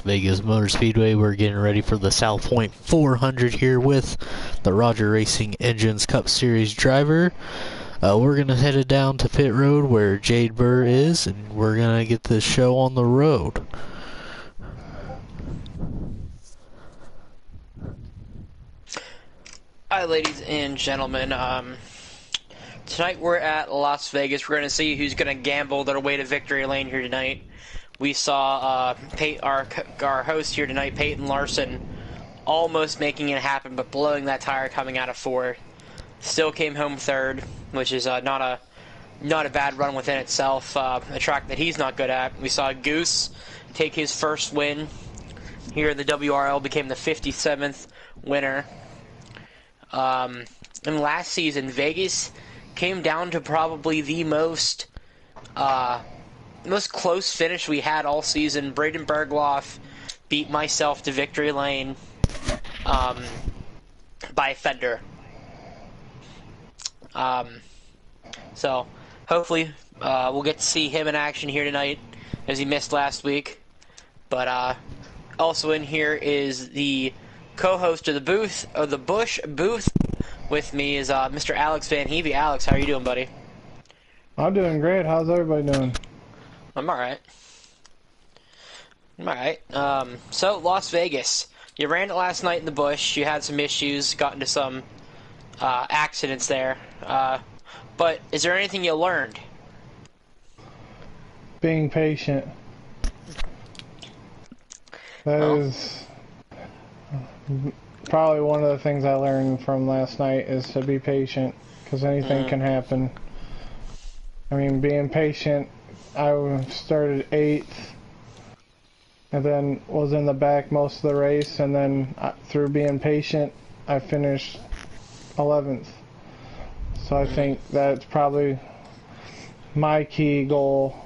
Vegas Motor Speedway. We're getting ready for the South Point 400 here with the Roger Racing Engines Cup Series driver. We're going to head it down to pit road where Jade Burr is, and we're going to get this show on the road. Hi, ladies and gentlemen. Tonight we're at Las Vegas. We're going to see who's going to gamble their way to victory lane here tonight. We saw our host here tonight, Peyton Larson, almost making it happen, but blowing that tire coming out of fourth. Still came home third, which is not a bad run within itself. A track that he's not good at. We saw Goose take his first win here in the WRL, became the 57th winner. And last season, Vegas came down to probably the most close finish we had all season. Braden Bergloff beat myself to victory lane by a fender. So hopefully we'll get to see him in action here tonight, as he missed last week. But also in here is the co-host of the Bush booth. With me is Mr. Alex Van Hevey. Alex, how are you doing, buddy? I'm doing great. How's everybody doing? I'm alright. So, Las Vegas. You ran it last night in the bush. You had some issues, got into some accidents there. But is there anything you learned? Being patient. That is probably one of the things I learned from last night, is to be patient, because anything can happen. I mean, being patient, I started 8th, and then was in the back most of the race, and then through being patient, I finished 11th. So I think that's probably my key goal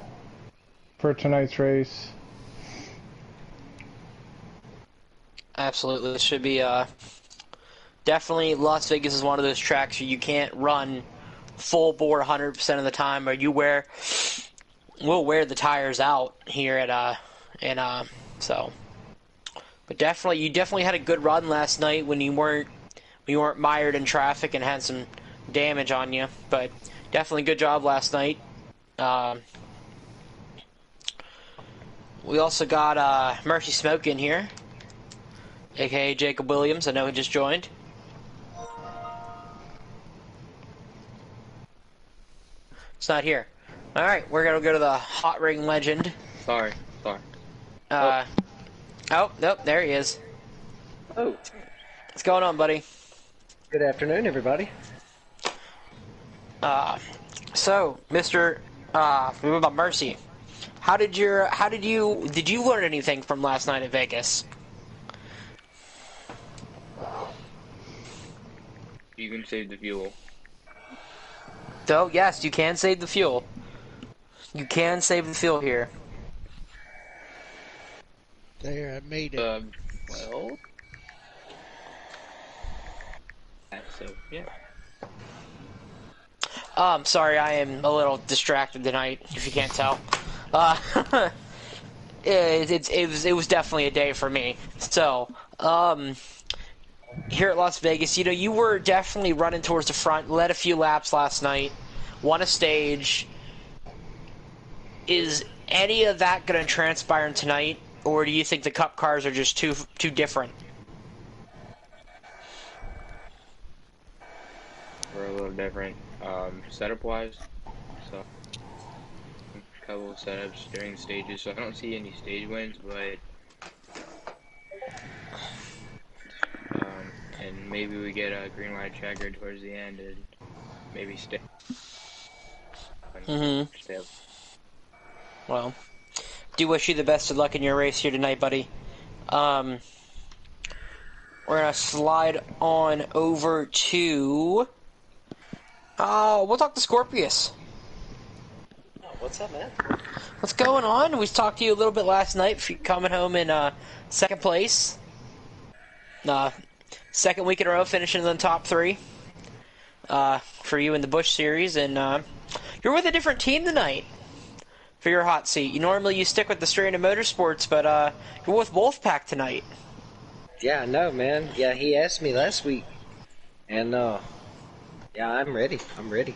for tonight's race. Absolutely. This should be definitely Las Vegas is one of those tracks where you can't run full bore 100% of the time, or we'll wear the tires out here at so. But you definitely had a good run last night when you weren't mired in traffic and had some damage on you. But definitely good job last night. We also got Mercy Smoke in here, aka Jacob Williams. I know he just joined. It's not here. Alright, we're gonna go to the Hot Ring Legend. Sorry. Oh, nope, there he is. Oh. What's going on, buddy? Good afternoon, everybody. So, Mr. Mercy, did you learn anything from last night at Vegas? You can save the fuel. Oh, yes, you can save the fuel. You can save the fuel here. There, I made it. Well... So, yeah. I'm sorry, I am a little distracted tonight, if you can't tell. It was definitely a day for me. So, here at Las Vegas, you were definitely running towards the front, led a few laps last night, won a stage. Is any of that going to transpire tonight, or do you think the Cup cars are just too different? We're a little different, setup-wise, so a couple of setups during stages, so I don't see any stage wins, but and maybe we get a green light checker towards the end and maybe stay. Stay up. Well, do wish you the best of luck in your race here tonight, buddy. We're gonna slide on over to. We'll talk to Scorpius. Oh, what's up, man? What's going on? We talked to you a little bit last night. For coming home in second place. Second week in a row, finishing in the top 3 for you in the Busch Series, and you're with a different team tonight. for your hot seat. Normally you stick with the strain of motorsports, but you're with Wolfpack tonight. Yeah, I know, man. Yeah, he asked me last week, and yeah, I'm ready. I'm ready.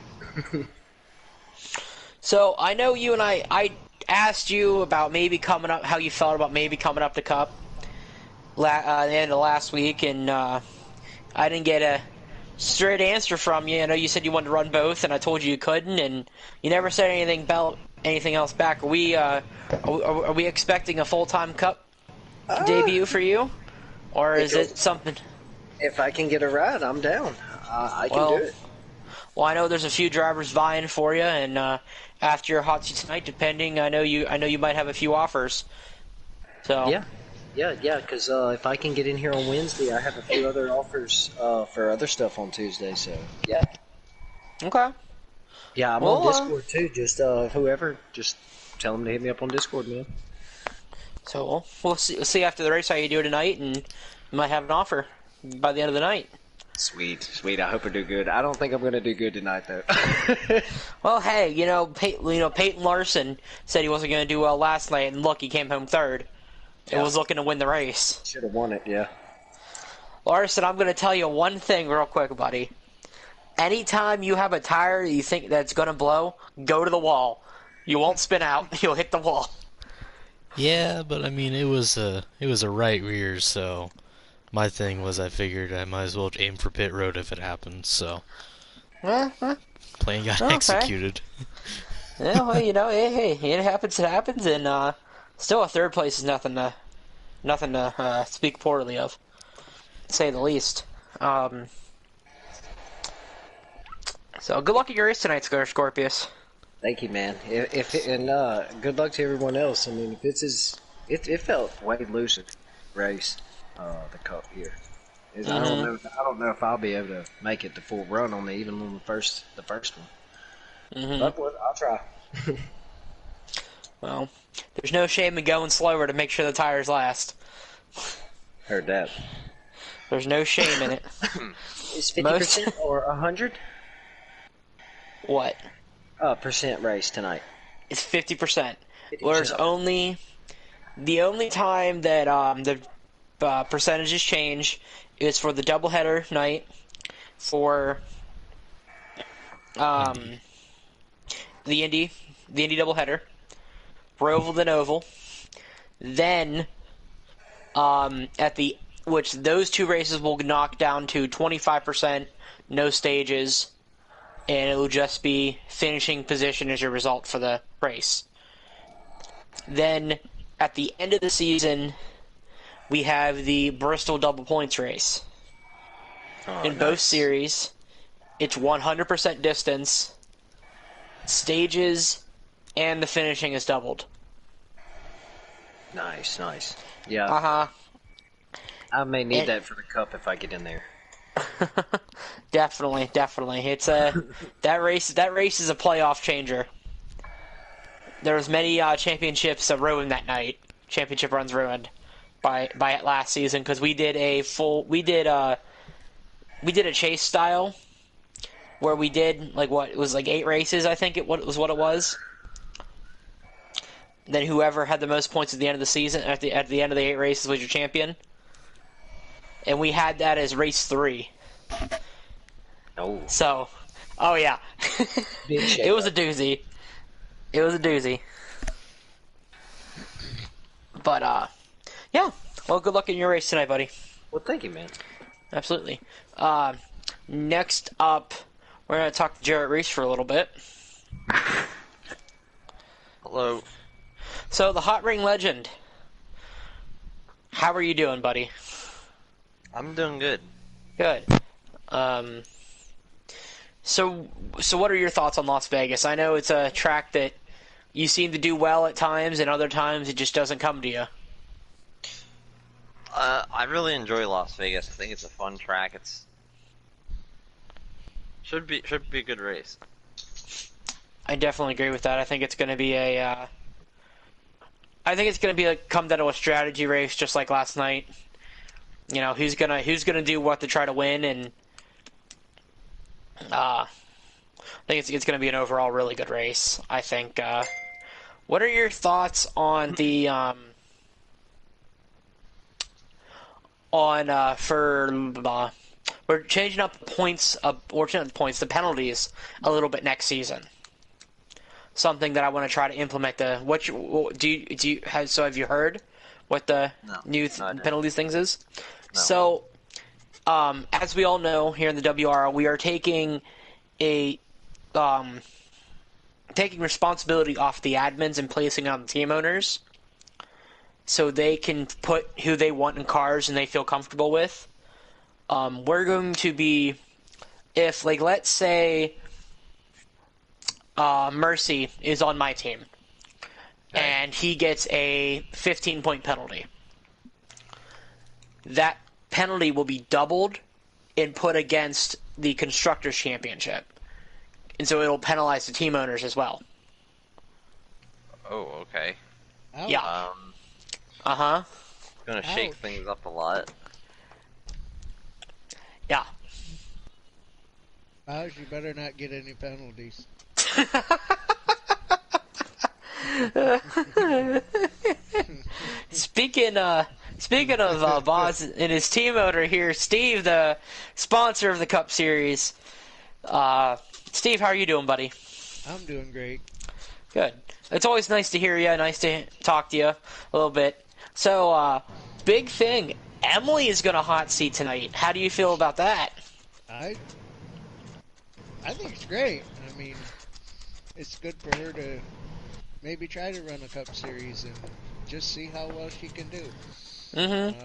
So I know you and I asked you about maybe coming up, how you felt about maybe coming up to Cup the end of last week, and I didn't get a straight answer from you. I know you said you wanted to run both, and I told you couldn't, and you never said anything about anything else back. Are we expecting a full-time Cup debut for you, or is it something? If I can get a ride, I'm down. I can do it. Well, I know there's a few drivers vying for you, and after your hot seat tonight, depending, I know you might have a few offers. So Yeah. Because if I can get in here on Wednesday, I have a few other offers for other stuff on Tuesday. So yeah. Okay. Yeah, I'm on Discord too. Just whoever, just tell them to hit me up on Discord, man. So we'll see after the race how you do tonight, and you might have an offer by the end of the night. Sweet. I hope I do good. I don't think I'm gonna do good tonight, though. Well, hey, Peyton Larson said he wasn't gonna do well last night, and look, he came home third. It was looking to win the race. Should have won it, yeah. Larson, I'm gonna tell you one thing real quick, buddy. Anytime you have a tire you think that's gonna blow, go to the wall. You won't spin out. You'll hit the wall. Yeah, but I mean, it was a right rear, so my thing was I figured I might as well aim for pit road if it happens. So plan got executed. Yeah, well, hey, it happens. It happens, and still a third place is nothing to speak poorly of, to say the least. So good luck at your race tonight, Scorpius. Thank you, man. Good luck to everyone else. I mean, it felt way looser race, the Cup here. I don't know if I'll be able to make it to full run on even on the first one. But I'll try. Well, there's no shame in going slower to make sure the tires last. Heard that. There's no shame in it. Is 50% or 100? What? Percent race tonight. It's 50%. There's the only time that the percentages change is for the doubleheader night, for the Indy doubleheader, Roval then Oval, then which those two races will knock down to 25%, no stages, and it will just be finishing position as your result for the race. Then, at the end of the season, we have the Bristol double points race. In both series, it's 100% distance, stages, and the finishing is doubled. Nice. Yeah. I may need that for the Cup if I get in there. Definitely. It's that race is a playoff changer. There was many championships ruined that night. Championship runs ruined by last season because we did a chase style where we did it was 8 races, I think it was. Then whoever had the most points at the end of the season at the end of the 8 races was your champion. And we had that as race 3. Oh. So, yeah. It was a doozy. But, yeah. Well, good luck in your race tonight, buddy. Well, thank you, man. Absolutely. Next up, we're going to talk to Jarrett Reese for a little bit. Hello. So, the Hot Ring Legend. How are you doing, buddy? I'm doing good. Good. So what are your thoughts on Las Vegas? I know it's a track that you seem to do well at times, and other times it just doesn't come to you. I really enjoy Las Vegas. I think it's a fun track. Should be a good race. I definitely agree with that. I think it's going to be come down to a strategy race, just like last night. Who's gonna do what to try to win, and I think it's gonna be an overall really good race. I think What are your thoughts on the we're changing up points, the penalties a little bit next season. Something that I want to try to implement. Have you heard what the new penalties things is? No. So, as we all know, here in the WRL, we are taking responsibility off the admins and placing it on the team owners, so they can put who they want in cars and they feel comfortable with. We're going to be, if, like, let's say Mercy is on my team, and he gets a 15-point penalty. That penalty will be doubled and put against the Constructors' Championship. And so it'll penalize the team owners as well. Oh, okay. Ouch. Yeah. Uh-huh. Gonna shake things up a lot. Yeah. Ouch, you better not get any penalties. Speaking of Boz and his team owner here, Steve, the sponsor of the Cup Series. Steve, how are you doing, buddy? I'm doing great. Good. It's always nice to hear you. Nice to talk to you a little bit. So, big thing. Emily is going to hot seat tonight. How do you feel about that? I think it's great. I mean, it's good for her to maybe try to run a Cup Series and just see how well she can do. Mm-hmm.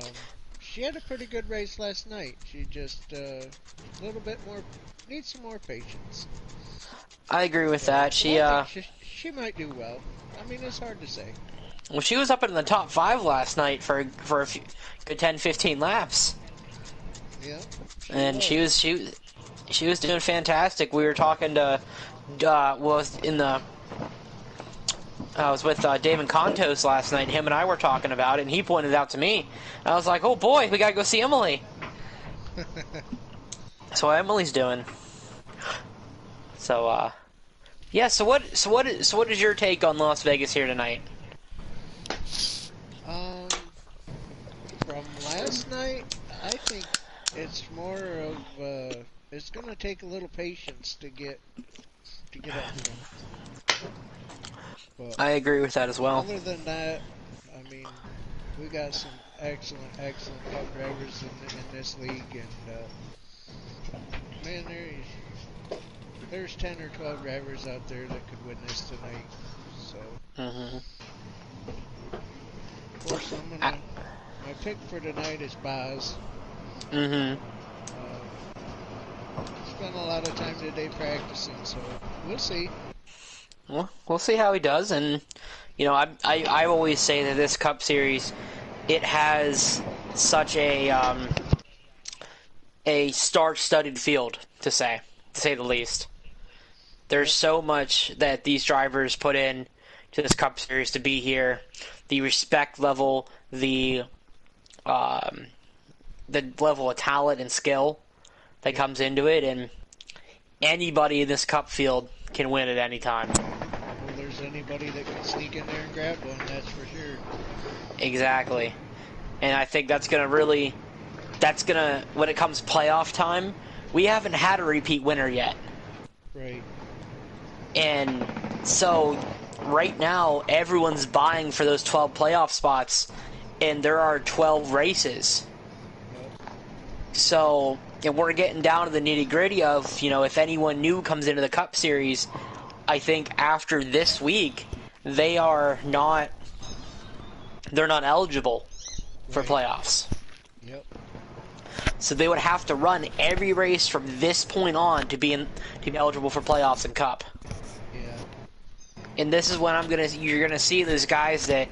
She had a pretty good race last night. She just a little bit more, needs some more patience. I agree with that. She might do well. I mean, it's hard to say. Well, she was up in the top 5 last night for a few, good 10-15 laps. Yeah. And she was doing fantastic. We were talking to I was with David Contos last night. Him and I were talking about it, and he pointed it out to me. I was like, "Oh boy, we gotta go see Emily." So Emily's doing. So yeah. So what is your take on Las Vegas here tonight? From last night, I think it's more of it's gonna take a little patience to get up to them. But I agree with that as well. other than that, I mean, we got some excellent Cup drivers in this league, and man, there's 10 or 12 drivers out there that could win this tonight. So, of course, my pick for tonight is Boz. Spent a lot of time today practicing, so we'll see. Well, we'll see how he does, and you know, I always say that this Cup Series, it has such a star-studded field to say the least. There's so much that these drivers put in to this Cup Series to be here. The respect level, the level of talent and skill that comes into it, and anybody in this Cup field can win at any time. Well, there's anybody that can sneak in there and grab one, that's for sure. Exactly. And I think when it comes playoff time, we haven't had a repeat winner yet. Right. And so right now, everyone's vying for those 12 playoff spots, and there are 12 races. So, and we're getting down to the nitty-gritty of, you know, if anyone new comes into the Cup Series, I think after this week, they're not eligible for playoffs. Yep. So they would have to run every race from this point on to be eligible for playoffs and Cup. Yeah. And this is when you're gonna see those guys that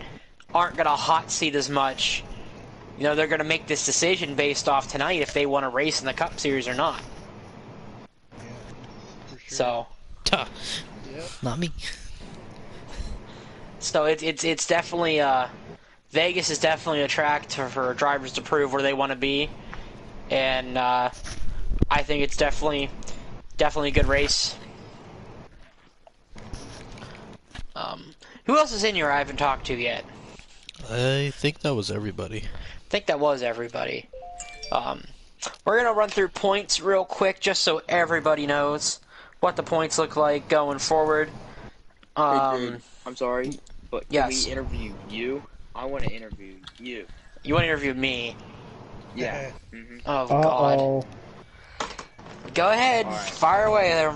aren't gonna hot seat as much. You know, they're gonna make this decision based off tonight if they want to race in the Cup Series or not. Yeah. For sure. So, Yep. Not me. so it's definitely Vegas is definitely a track for drivers to prove where they want to be, and I think it's definitely a good race. Who else is in here I haven't talked to yet? I think that was everybody. I think that was everybody. We're gonna run through points real quick, just so everybody knows what the points look like going forward. I'm sorry, but can yes. we interview you? I want to interview you. You want to interview me? Yeah. Oh God. Go ahead, Right. fire away there,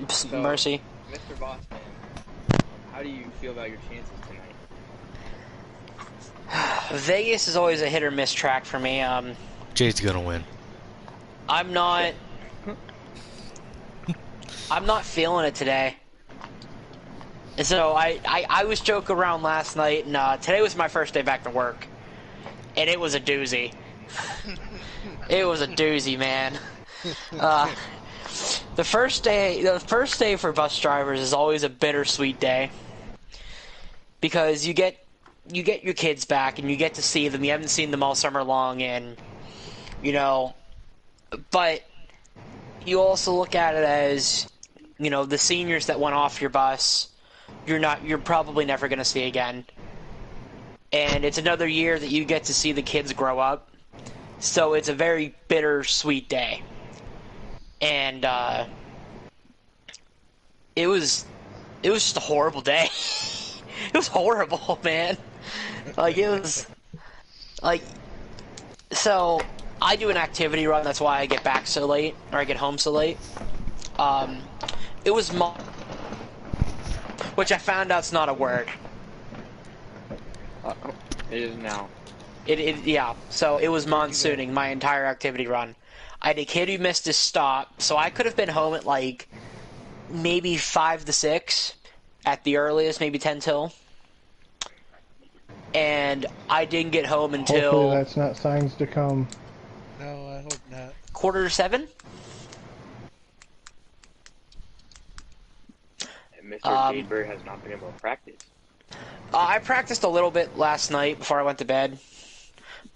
So, Mercy. Mr. Bossman, how do you feel about your chances tonight? Vegas is always a hit or miss track for me. Jade's gonna win. I'm not feeling it today. So I was joking around last night, and today was my first day back to work, and it was a doozy. It was a doozy, man. The first day for bus drivers is always a bittersweet day because you get your kids back and you get to see them. You haven't seen them all summer long, and but you also look at it as the seniors that went off your bus. You're probably never going to see again, and it's another year that you get to see the kids grow up. So it's a very bittersweet day. And it was just a horrible day. It was horrible, man. So I do an activity run. That's why I get back so late, or I get home so late. It was which I found out's not a word. It is now. Yeah. So it was monsooning my entire activity run. I had a kid who missed his stop, so I could have been home at like maybe 5 to 6 at the earliest, maybe 10 till. And I didn't get home until... Hopefully that's not signs to come. No, I hope not. 6:45. And Mr. Jadebird has not been able to practice. I practiced a little bit last night before I went to bed.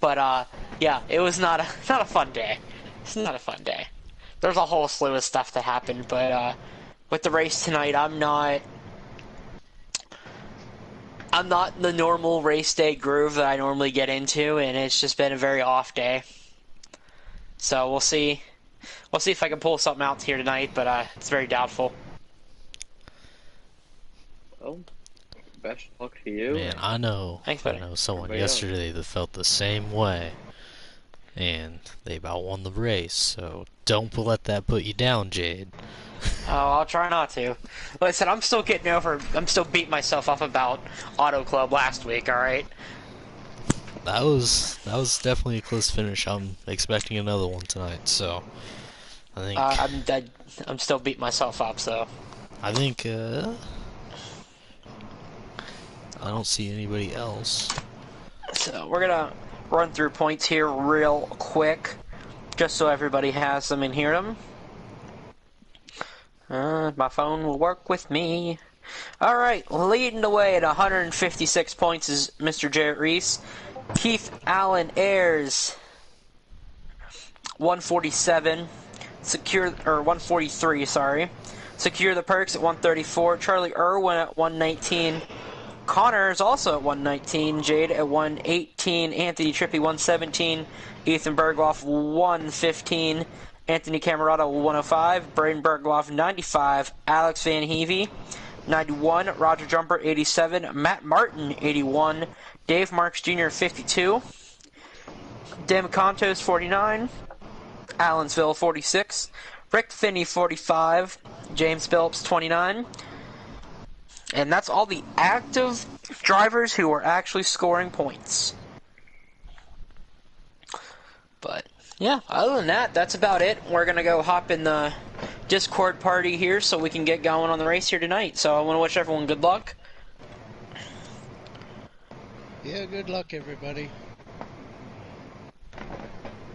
But, yeah, it was not a fun day. It's not a fun day. There's a whole slew of stuff that happened, but with the race tonight, I'm not in the normal race day groove that I normally get into, and it's just been a very off day. So we'll see. We'll see if I can pull something out here tonight, but it's very doubtful. Well, best luck to you. Man, I know. Thanks, buddy. I know someone Everybody yesterday that felt the same way, and they about won the race. So don't let that put you down, Jade. Oh, I'll try not to. Like I said, I'm still beating myself up about Auto Club last week. All right. That was definitely a close finish. I'm expecting another one tonight. So I think I'm still beating myself up. So I think I don't see anybody else. So we're gonna run through points here real quick, just so everybody has them and hear them. My phone will work with me. Alright, leading the way at 156 points is Mr. Jarrett Reese. Keith Allen Ayers, 147. 143, sorry. Secure the Perks at 134. Charlie Irwin at 119. Connor is also at 119. Jade at 118. Anthony Trippi 117. Ethan Bergloff 115. Anthony Camerata 105. Braden Bergloff 95. Alex Van Heavey 91. Roger Jumper 87. Matt Martin 81. Dave Marks Jr. 52. Dan Contos 49. Allensville 46. Rick Finney 45. James Phillips 29. And that's all the active drivers who are actually scoring points. But yeah, other than that, that's about it. We're going to go hop in the Discord party here so we can get going on the race here tonight. So I want to wish everyone good luck. Yeah, good luck, everybody.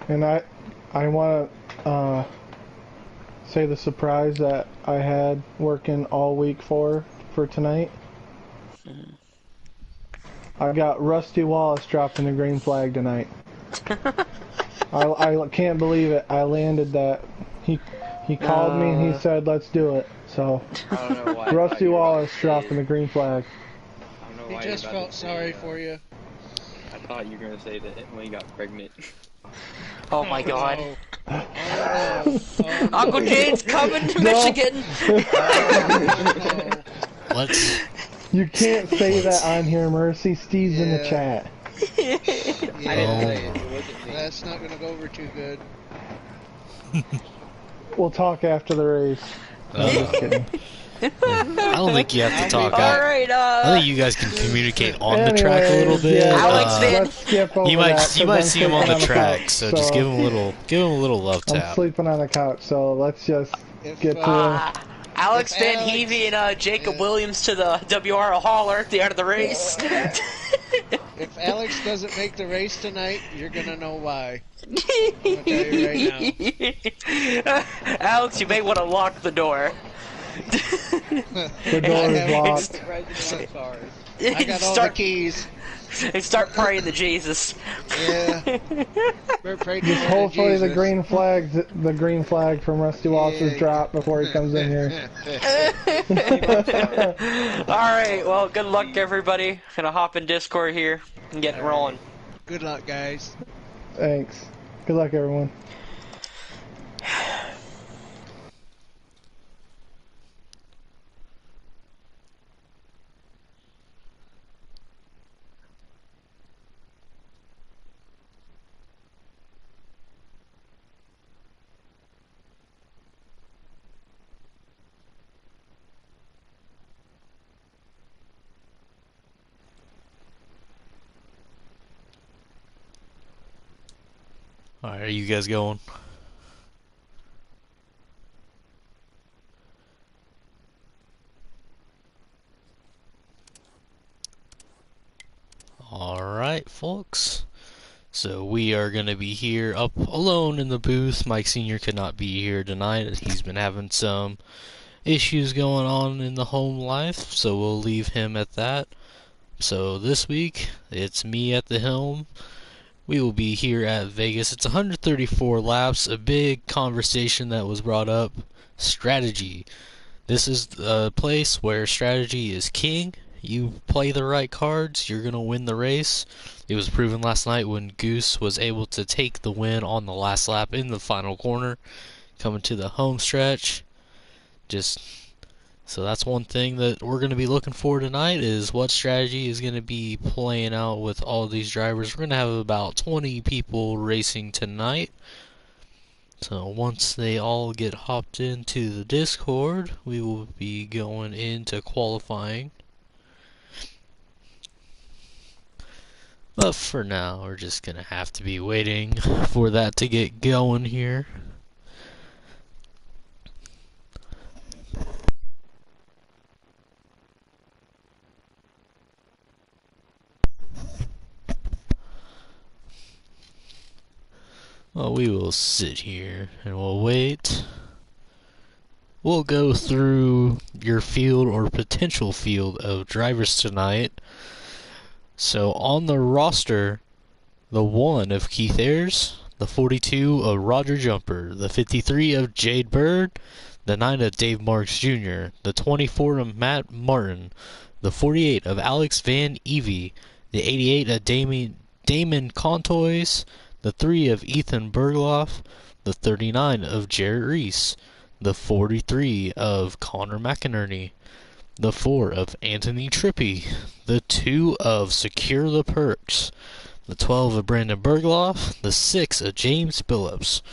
And I want to say the surprise that I had working all week for tonight. I got Rusty Wallace dropping the green flag tonight. I can't believe it. I landed that. He called me and he said, let's do it. So, I don't know why. Rusty Wallace dropping the green flag. know He why just you're about felt to sorry say, for you. I thought you were gonna say that Emily got pregnant. Oh my god. No. Oh no. Oh no. Uncle Jade's coming to No. Michigan! Oh no. Let's. You can't say that Let's- on here, Mercy. Steve's in the Yeah. chat. I didn't Yeah. say it. It wasn't me. That's not gonna go over too good. We'll talk after the race. I'm just kidding. I don't think you have to I'll be talk. back. Alright, I think you guys can communicate on the track a little Anyways, bit. yeah, Alex Van- let's skip over You that. might 'cause I'm see him on sleeping the track, couch, so just give him a little love I'm tap. sleeping on the couch, so let's just If, get to Alex If Van Alex- Heavey and Jacob yeah. Williams to the WRL hauler at the end of the race. If Alex doesn't make the race tonight, you're gonna know why. I'm gonna tell you right now. Alex, you may want to lock the door. the door is locked. I'm sorry. I got all the keys. And start praying to Jesus. Yeah. We're praying to Just hopefully the Jesus. green flag from Rusty Waltz is Yeah. dropped before he comes in here. Alright, well, good luck, everybody. Gonna hop in Discord here and get it rolling. Good luck, guys. Thanks. Good luck, everyone. Alright, are you guys going? Alright, folks. So we are going to be here up alone in the booth. Mike Sr. could not be here tonight. He's been having some issues going on in the home life, so we'll leave him at that. So this week, it's me at the helm. We will be here at Vegas. It's 134 laps. A big conversation that was brought up. Strategy. This is a place where strategy is king. You play the right cards, you're going to win the race. It was proven last night when Goose was able to take the win on the last lap in the final corner, coming to the home stretch. So that's one thing that we're going to be looking for tonight, is what strategy is going to be playing out with all these drivers. We're going to have about 20 people racing tonight. So once they all get hopped into the Discord, we will be going into qualifying. But for now, we're just going to have to be waiting for that to get going here. Well, we will sit here and we'll wait. We'll go through your field or potential field of drivers tonight. So on the roster, the 1 of Keith Ayers, the 42 of Roger Jumper, the 53 of Jade Bird, the 9 of Dave Marks Jr., the 24 of Matt Martin, the 48 of Alex Van Evie, the 88 of Damon Contois, the 3 of Ethan Bergloff, the 39 of Jarrett Reese, the 43 of Connor McInerney, the 4 of Anthony Trippi, the 2 of Secure the Perks, the 12 of Brandon Bergloff, the 6 of James Phillips,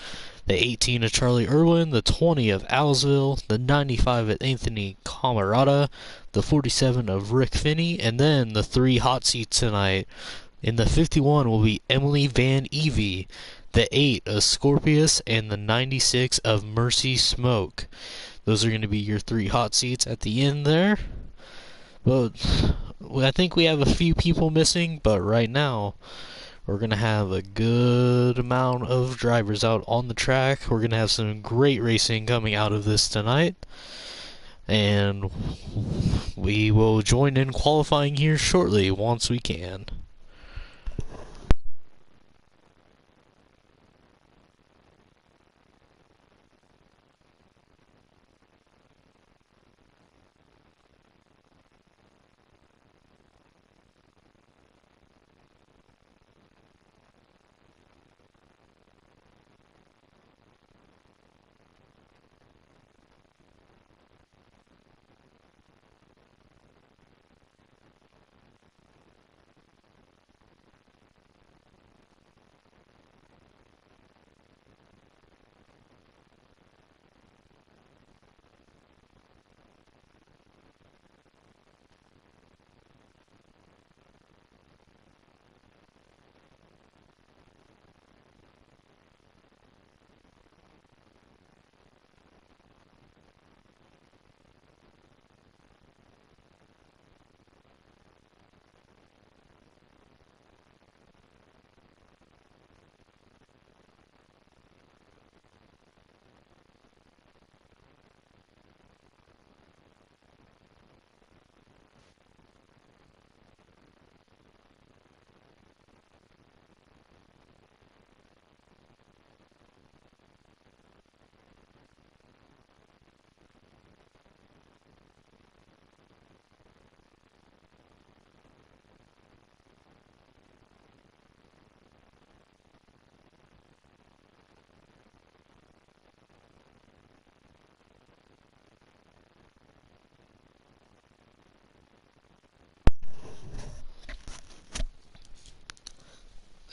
the 18 of Charlie Irwin, the 20 of Alsville, the 95 of Anthony Camarada, the 47 of Rick Finney, and then the 3 hot seats tonight. In the 51 will be Emily Van Evie, the 8 of Scorpius, and the 96 of Mercy Smoke. Those are going to be your 3 hot seats at the end there. But I think we have a few people missing, but right now we're going to have a good amount of drivers out on the track. We're going to have some great racing coming out of this tonight. And we will join in qualifying here shortly once we can.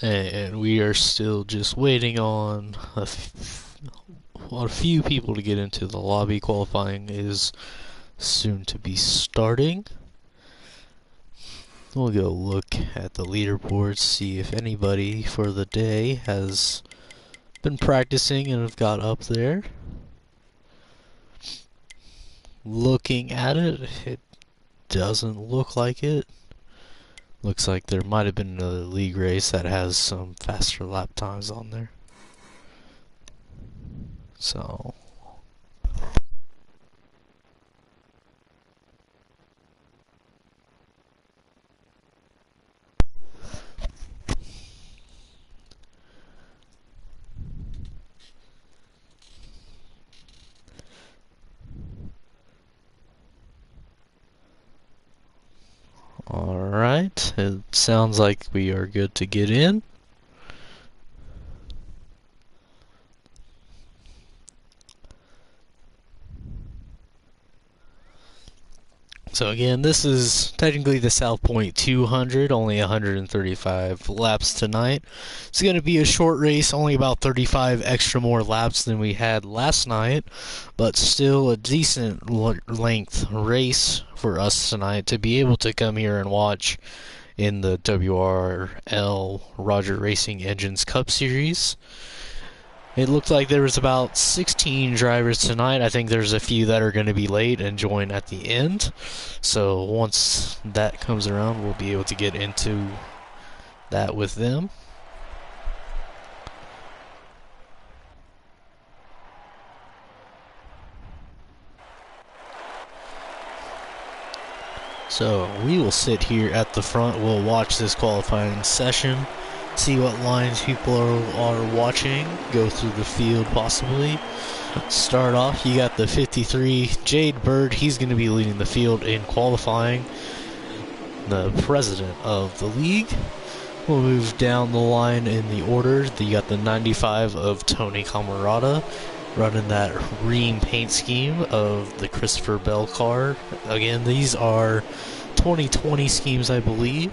And we are still just waiting on a few people to get into the lobby. Qualifying is soon to be starting. We'll go look at the leaderboard, see if anybody for the day has been practicing and have got up there. Looking at it, it doesn't look like it. Looks like there might have been another league race that has some faster lap times on there. So alright, it sounds like we are good to get in. So again, this is technically the South Point 200, only 135 laps tonight. It's going to be a short race, only about 35 extra more laps than we had last night, but still a decent length race for us tonight to be able to come here and watch in the WRL Roger Racing Engines Cup Series. It looked like there was about 16 drivers tonight. I think there's a few that are going to be late and join at the end. So once that comes around, we'll be able to get into that with them. So we will sit here at the front. We'll watch this qualifying session, see what lines people are watching, go through the field possibly. Start off, you got the 53 Jade Bird. He's going to be leading the field in qualifying, the president of the league. We'll move down the line in the order. You got the 95 of Tony Camarada running that Ream paint scheme of the Christopher Bell car. Again, these are 2020 schemes, I believe.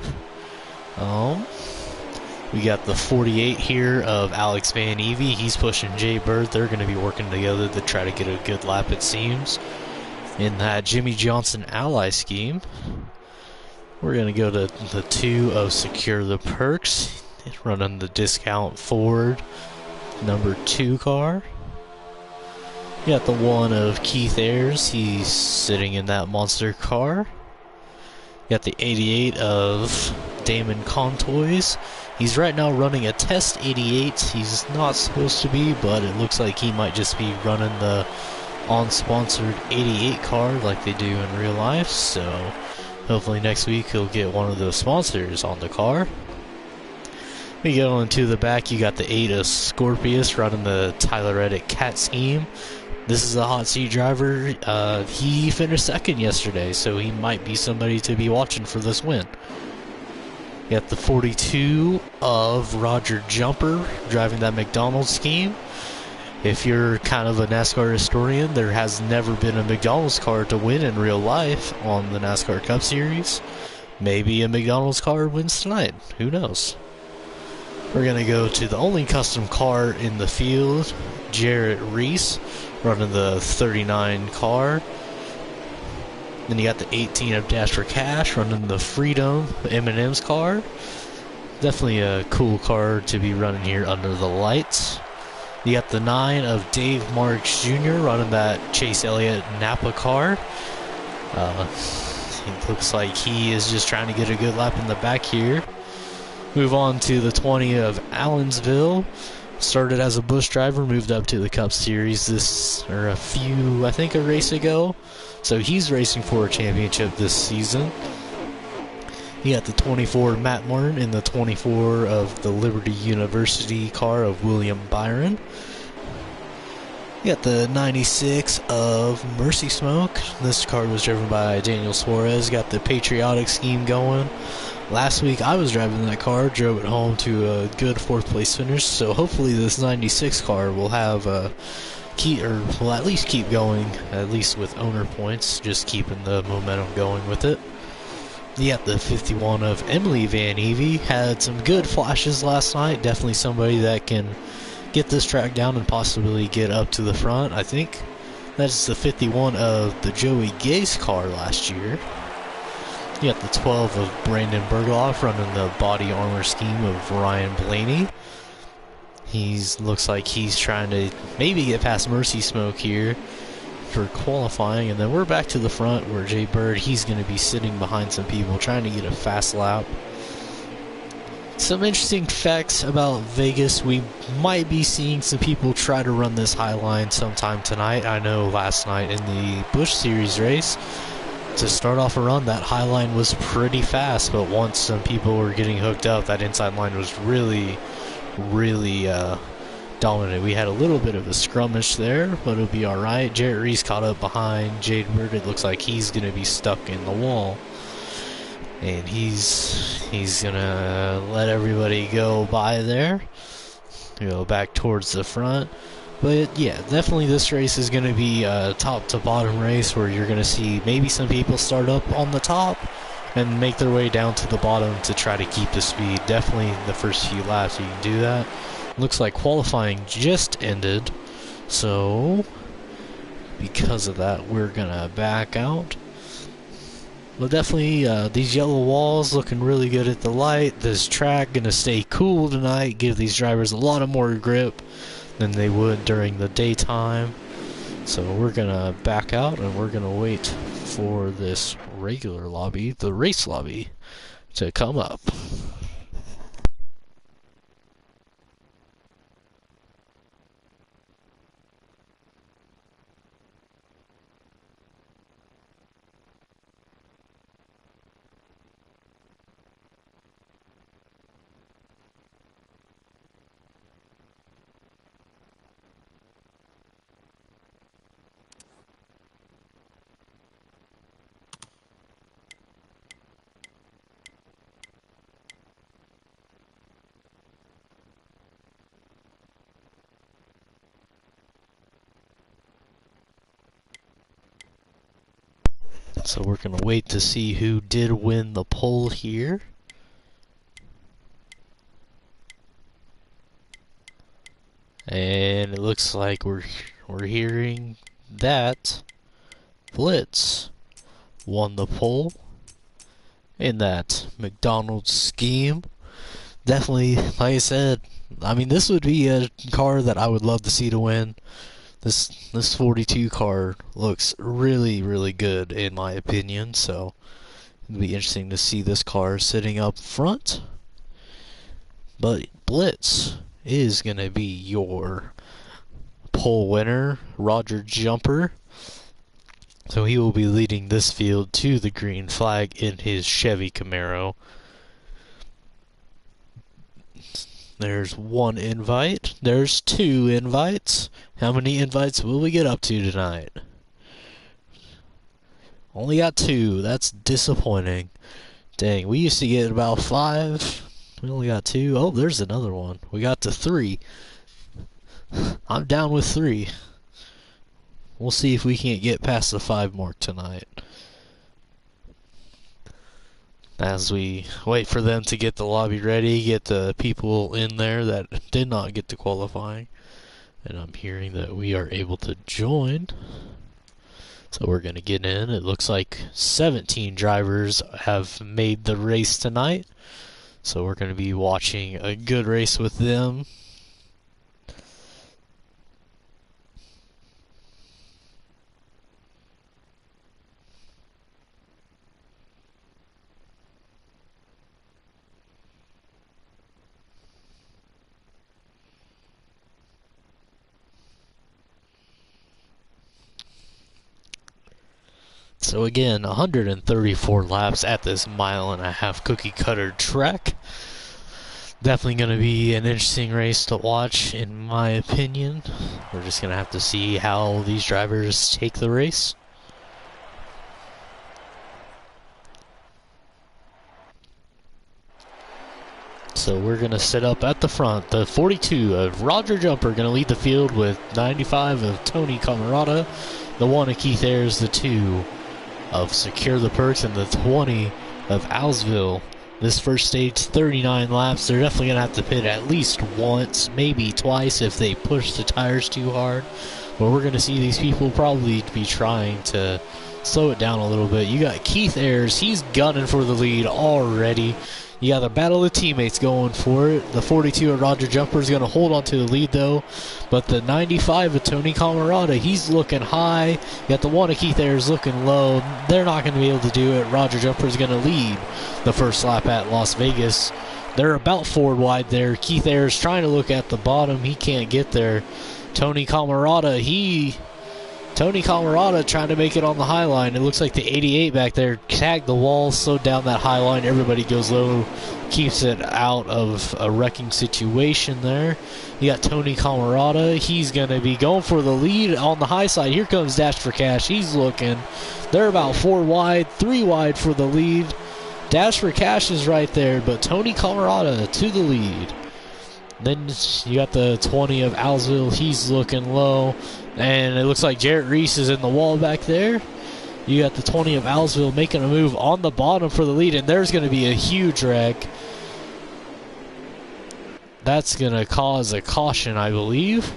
We got the 48 here of Alex Van Evie. He's pushing Jay Bird. They're going to be working together to try to get a good lap, it seems. In that Jimmy Johnson Ally scheme, we're going to go to the 2 of Secure the Perks, running the Discount Ford number 2 car. You got the 1 of Keith Ayers. He's sitting in that monster car. You got the 88 of Damon Contoys. He's right now running a test 88. He's not supposed to be, but it looks like he might just be running the on-sponsored 88 car like they do in real life. So hopefully next week he'll get one of those sponsors on the car. We go into the back. You got the 8 of Scorpius running the Tyler Reddick Cat scheme. This is a hot seat driver. He finished second yesterday, so he might be somebody to be watching for this win. You got the 42 of Roger Jumper driving that McDonald's scheme. If you're kind of a NASCAR historian, there has never been a McDonald's car to win in real life on the NASCAR Cup Series. Maybe a McDonald's car wins tonight. Who knows? We're going to go to the only custom car in the field, Jarrett Reese, running the 39 car. Then you got the 18 of Dash for Cash running the Freedom M&M's car. Definitely a cool car to be running here under the lights. You got the 9 of Dave Marks Jr. running that Chase Elliott Napa car. It looks like he is just trying to get a good lap in the back here. Move on to the 20 of Allensville. Started as a Busch driver, moved up to the Cup Series a race ago. So he's racing for a championship this season. You got the 24 Matt Martin and the 24 of the Liberty University car of William Byron. You got the 96 of Mercy Smoke. This car was driven by Daniel Suarez. Got the patriotic scheme going. Last week I was driving that car, drove it home to a good 4th place finish. So hopefully this 96 car will have will at least keep going, at least with owner points, just keeping the momentum going with it. Yeah, the 51 of Emily Van Evie had some good flashes last night. Definitely somebody that can get this track down and possibly get up to the front. I think that's the 51 of the Joey Gase car last year. You got the 12 of Brandon Bergloff running the body armor scheme of Ryan Blaney. Looks like he's trying to maybe get past Mercy Smoke here for qualifying, and then we're back to the front where Jay Bird, he's going to be sitting behind some people trying to get a fast lap. Some interesting facts about Vegas. We might be seeing some people try to run this high line sometime tonight. I know last night in the Busch Series race, to start off a run, that high line was pretty fast, but once some people were getting hooked up, that inside line was really dominant. We had a little bit of a skirmish there, but it'll be alright. Jarrett Reese caught up behind Jade Bird. It looks like he's going to be stuck in the wall. And he's going to let everybody go by there. Go back towards the front. But yeah, definitely this race is going to be a top to bottom race where you're going to see maybe some people start up on the top and make their way down to the bottom to try to keep the speed. Definitely the first few laps you can do that. Looks like qualifying just ended, so because of that we're gonna back out. But definitely these yellow walls looking really good at the light. This track gonna stay cool tonight, give these drivers a lot of more grip than they would during the daytime. So we're gonna back out and we're gonna wait for this regular lobby, the race lobby, to come up. So we're going to wait to see who did win the poll here. And it looks like we're hearing that Blitz won the poll in that McDonald's scheme. Definitely, like I said, I mean, this would be a car that I would love to see to win. This 42 car looks really good in my opinion, so it'll be interesting to see this car sitting up front. But Blitz is going to be your pole winner, Roger Jumper. So he will be leading this field to the green flag in his Chevy Camaro. There's one invite. There's two invites. How many invites will we get up to tonight? Only got two. That's disappointing. Dang, we used to get about 5. We only got 2. Oh, there's another one. We got to 3. I'm down with 3. We'll see if we can't get past the 5 mark tonight. As we wait for them to get the lobby ready, get the people in there that did not get to qualifying. And I'm hearing that we are able to join. So we're going to get in. It looks like 17 drivers have made the race tonight. So we're going to be watching a good race with them. So again, 134 laps at this 1.5-mile cookie cutter track. Definitely going to be an interesting race to watch, in my opinion. We're just going to have to see how these drivers take the race. So we're going to sit up at the front. The 42 of Roger Jumper going to lead the field with 95 of Tony Camarada. The 1 of Keith Ayers, the 2 of Secure the Perks, and the 20 of Alsville. This first stage, 39 laps. They're definitely going to have to pit at least once, maybe twice if they push the tires too hard. But we're going to see these people probably be trying to slow it down a little bit. You got Keith Ayers. He's gunning for the lead already. You got the battle of teammates going for it. The 42 of Roger Jumper is going to hold on to the lead, though. But the 95 of Tony Camarada, he's looking high. You got the 1 of Keith Ayers looking low. They're not going to be able to do it. Roger Jumper is going to lead the first lap at Las Vegas. They're about forward wide there. Keith Ayers trying to look at the bottom. He can't get there. Tony Camarada trying to make it on the high line. It looks like the 88 back there tagged the wall, slowed down that high line. Everybody goes low, keeps it out of a wrecking situation there. You got Tony Camarada. He's going to be going for the lead on the high side. Here comes Dash for Cash. He's looking. They're about 4 wide, 3 wide for the lead. Dash for Cash is right there, but Tony Camarada to the lead. Then you got the 20 of Alsville. He's looking low. And it looks like Jarrett Reese is in the wall back there. You got the 20 of Alsville making a move on the bottom for the lead. And there's going to be a huge wreck. That's going to cause a caution, I believe.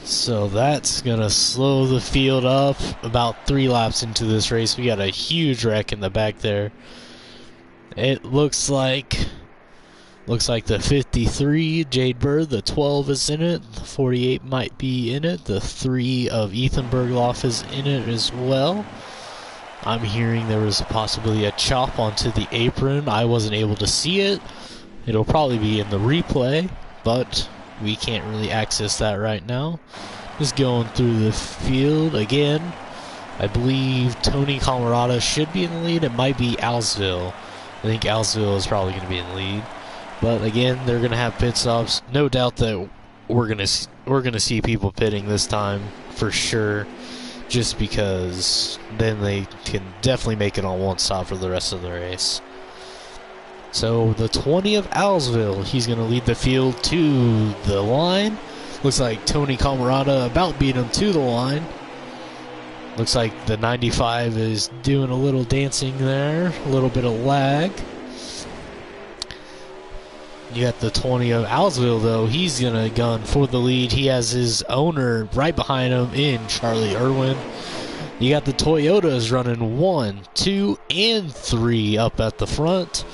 So that's going to slow the field up about 3 laps into this race. We got a huge wreck in the back there. It looks like the 53, Jade Bird, the 12 is in it, the 48 might be in it, the 3 of Ethan Bergloff is in it as well. I'm hearing there was possibly a chop onto the apron. I wasn't able to see it. It'll probably be in the replay, but we can't really access that right now. Just going through the field again. I believe Tony Camarada should be in the lead. It might be Alsville. I think Alsville is probably going to be in the lead. But again, they're going to have pit stops. No doubt that we're going to see people pitting this time for sure, just because then they can definitely make it on one stop for the rest of the race. So the 20 of Alsville, he's going to lead the field to the line. Looks like Tony Camarada about beat him to the line. Looks like the 95 is doing a little dancing there, a little bit of lag. You got the 20 of Alsville, though. He's going to gun for the lead. He has his owner right behind him in Charlie Irwin. You got the Toyotas running 1, 2, and 3 up at the front.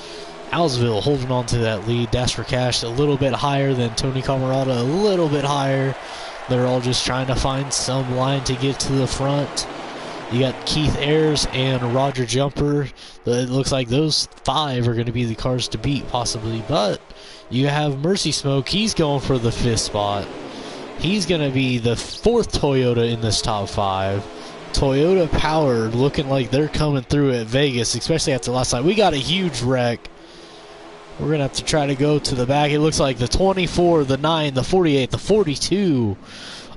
Alsville holding on to that lead. Dash for Cash a little bit higher than Tony Camarada, a little bit higher. They're all just trying to find some line to get to the front. You got Keith Ayers and Roger Jumper. It looks like those 5 are going to be the cars to beat, possibly. But you have Mercy Smoke. He's going for the 5th spot. He's going to be the 4th Toyota in this top 5. Toyota powered, looking like they're coming through at Vegas, especially after last night. We got a huge wreck. We're going to have to try to go to the back. It looks like the 24, the 9, the 48, the 42.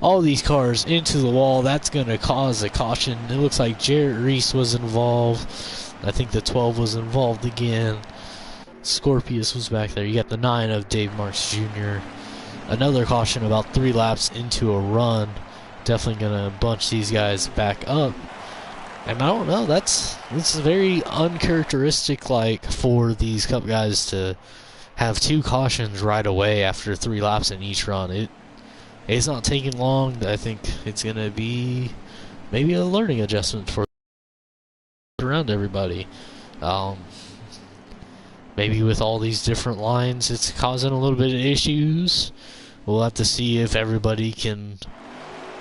All these cars into the wall. That's going to cause a caution. It looks like Jarrett Reese was involved. I think the 12 was involved again. Scorpius was back there. You got the 9 of Dave Marks Jr. Another caution about 3 laps into a run. Definitely going to bunch these guys back up. And I don't know, this is very uncharacteristic, like, for these Cup guys to have 2 cautions right away after 3 laps in each run. It's not taking long. I think it's going to be maybe a learning adjustment for around everybody. Maybe with all these different lines, it's causing a little bit of issues. We'll have to see if everybody can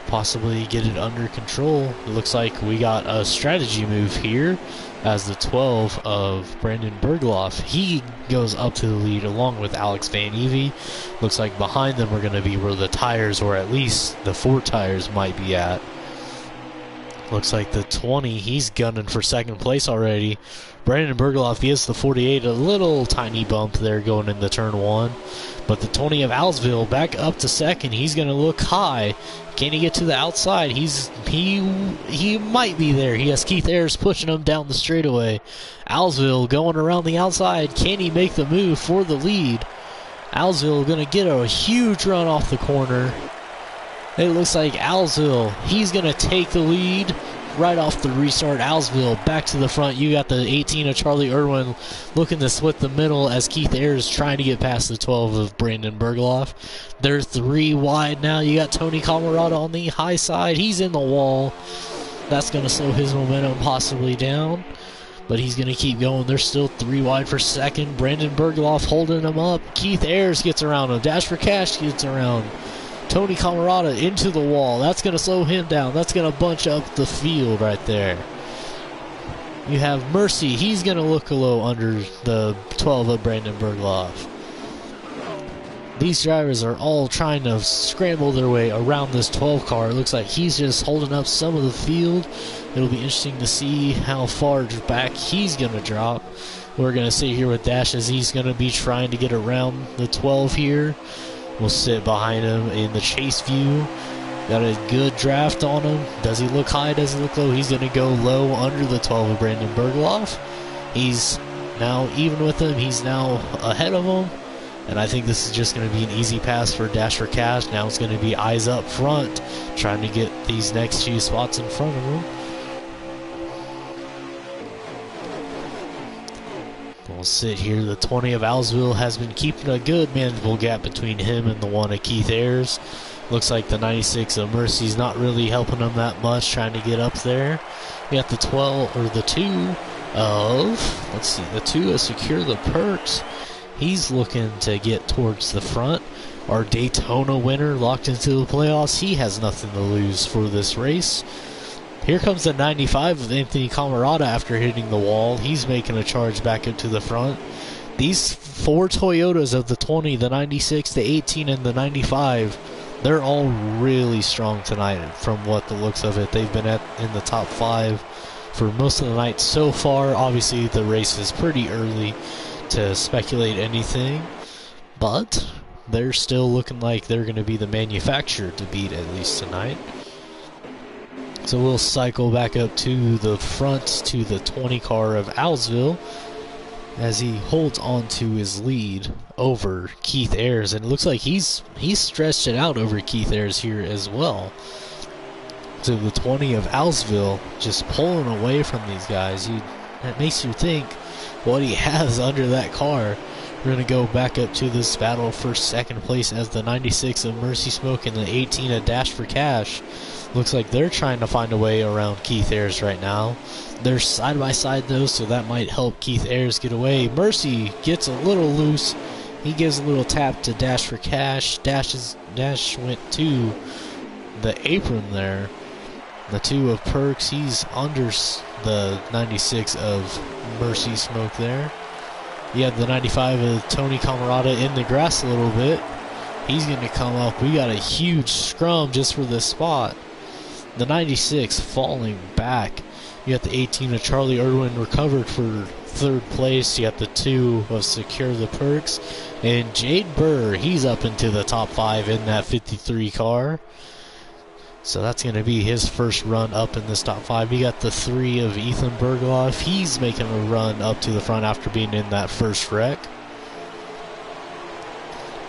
possibly get it under control. It looks like we got a strategy move here as the 12 of Brandon Bergloff. He goes up to the lead along with Alex Van Evie. Looks like behind them are going to be where the tires, or at least the 4 tires, might be at. Looks like the 20, he's gunning for 2nd place already. Brandon Bergloff gets the 48, a little tiny bump there going into turn 1. But the 20 of Alsville back up to 2nd. He's going to look high. Can he get to the outside? He might be there. He has Keith Ayers pushing him down the straightaway. Alsville going around the outside. Can he make the move for the lead? Alsville going to get a huge run off the corner. It looks like Alsville, he's going to take the lead. right off the restart. Alsville back to the front. You got the 18 of Charlie Irwin looking to split the middle as Keith Ayers trying to get past the 12 of Brandon Bergloff. They're 3 wide now. You got Tony Camarada on the high side. He's in the wall. That's going to slow his momentum possibly down, but he's going to keep going. They're still 3 wide for second. Brandon Bergloff holding him up. Keith Ayers gets around him. Dash for Cash gets around Tony Camarada into the wall. That's going to slow him down. That's going to bunch up the field right there. You have Mercy. He's going to look low under the 12 of Brandon Bergloff. These drivers are all trying to scramble their way around this 12 car. It looks like he's just holding up some of the field. It'll be interesting to see how far back he's going to drop. We're going to sit here with Dash as he's going to be trying to get around the 12 here. We'll sit behind him in the chase view. Got a good draft on him. Does he look high? Does he look low? He's going to go low under the 12 of Brandon Bergloff. He's now even with him. He's now ahead of him. And I think this is just going to be an easy pass for Dash for Cash. Now it's going to be eyes up front, trying to get these next few spots in front of him. We'll sit here. The 20 of Alsville has been keeping a good manageable gap between him and the 1 of Keith Ayers. Looks like the 96 of Mercy's not really helping him that much, trying to get up there. We got the 12 or the 2 of, let's see, the 2 of Secure the Perks. He's looking to get towards the front. Our Daytona winner locked into the playoffs. He has nothing to lose for this race. Here comes the 95 of Anthony Camarada after hitting the wall. He's making a charge back up to the front. These 4 Toyotas of the 20, the 96, the 18, and the 95, they're all really strong tonight from what the looks of it. They've been in the top 5 for most of the night so far. Obviously, the race is pretty early to speculate anything, but they're still looking like they're going to be the manufacturer to beat at least tonight. So we'll cycle back up to the front to the 20 car of Alsville as he holds on to his lead over Keith Ayers, and it looks like he's stretched it out over Keith Ayers here as well. So the 20 of Alsville just pulling away from these guys. That makes you think what he has under that car. We're going to go back up to this battle for second place as the 96 of Mercy Smoke and the 18 of Dash for Cash. Looks like they're trying to find a way around Keith Ayers right now. They're side by side though, so that might help Keith Ayers get away. Mercy gets a little loose. He gives a little tap to Dash for Cash. Dash went to the apron there. The 2 of Perks, he's under the 96 of Mercy Smoke there. You have the 95 of Tony Camarada in the grass a little bit. He's going to come up. We got a huge scrum just for this spot. The 96 falling back. You got the 18 of Charlie Irwin recovered for third place. You got the 2 of Secure the Perks. And Jade Burr, he's up into the top 5 in that 53 car. So that's going to be his first run up in this top 5. You got the 3 of Ethan Bergloff. He's making a run up to the front after being in that first wreck.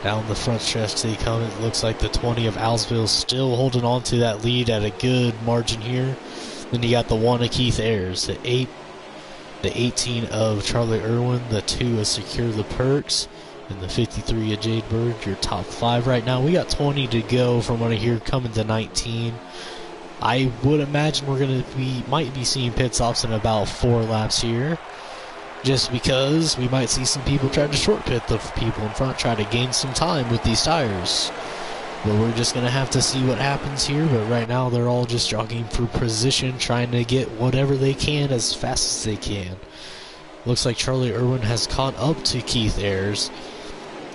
Down the front stretch they come. It looks like the 20 of Alsville still holding on to that lead at a good margin here. Then you got the 1 of Keith Ayers, the 18 of Charlie Irwin, the 2 of Secure the Perks, and the 53 of Jade Bird. Your top 5 right now. We got 20 to go from what I hear coming to 19. I would imagine we're going to might be seeing pit stops in about 4 laps here. Just because we might see some people try to short pit the people in front, try to gain some time with these tires. But we're just going to have to see what happens here. But right now they're all just jogging for position, trying to get whatever they can as fast as they can. Looks like Charlie Irwin has caught up to Keith Ayers.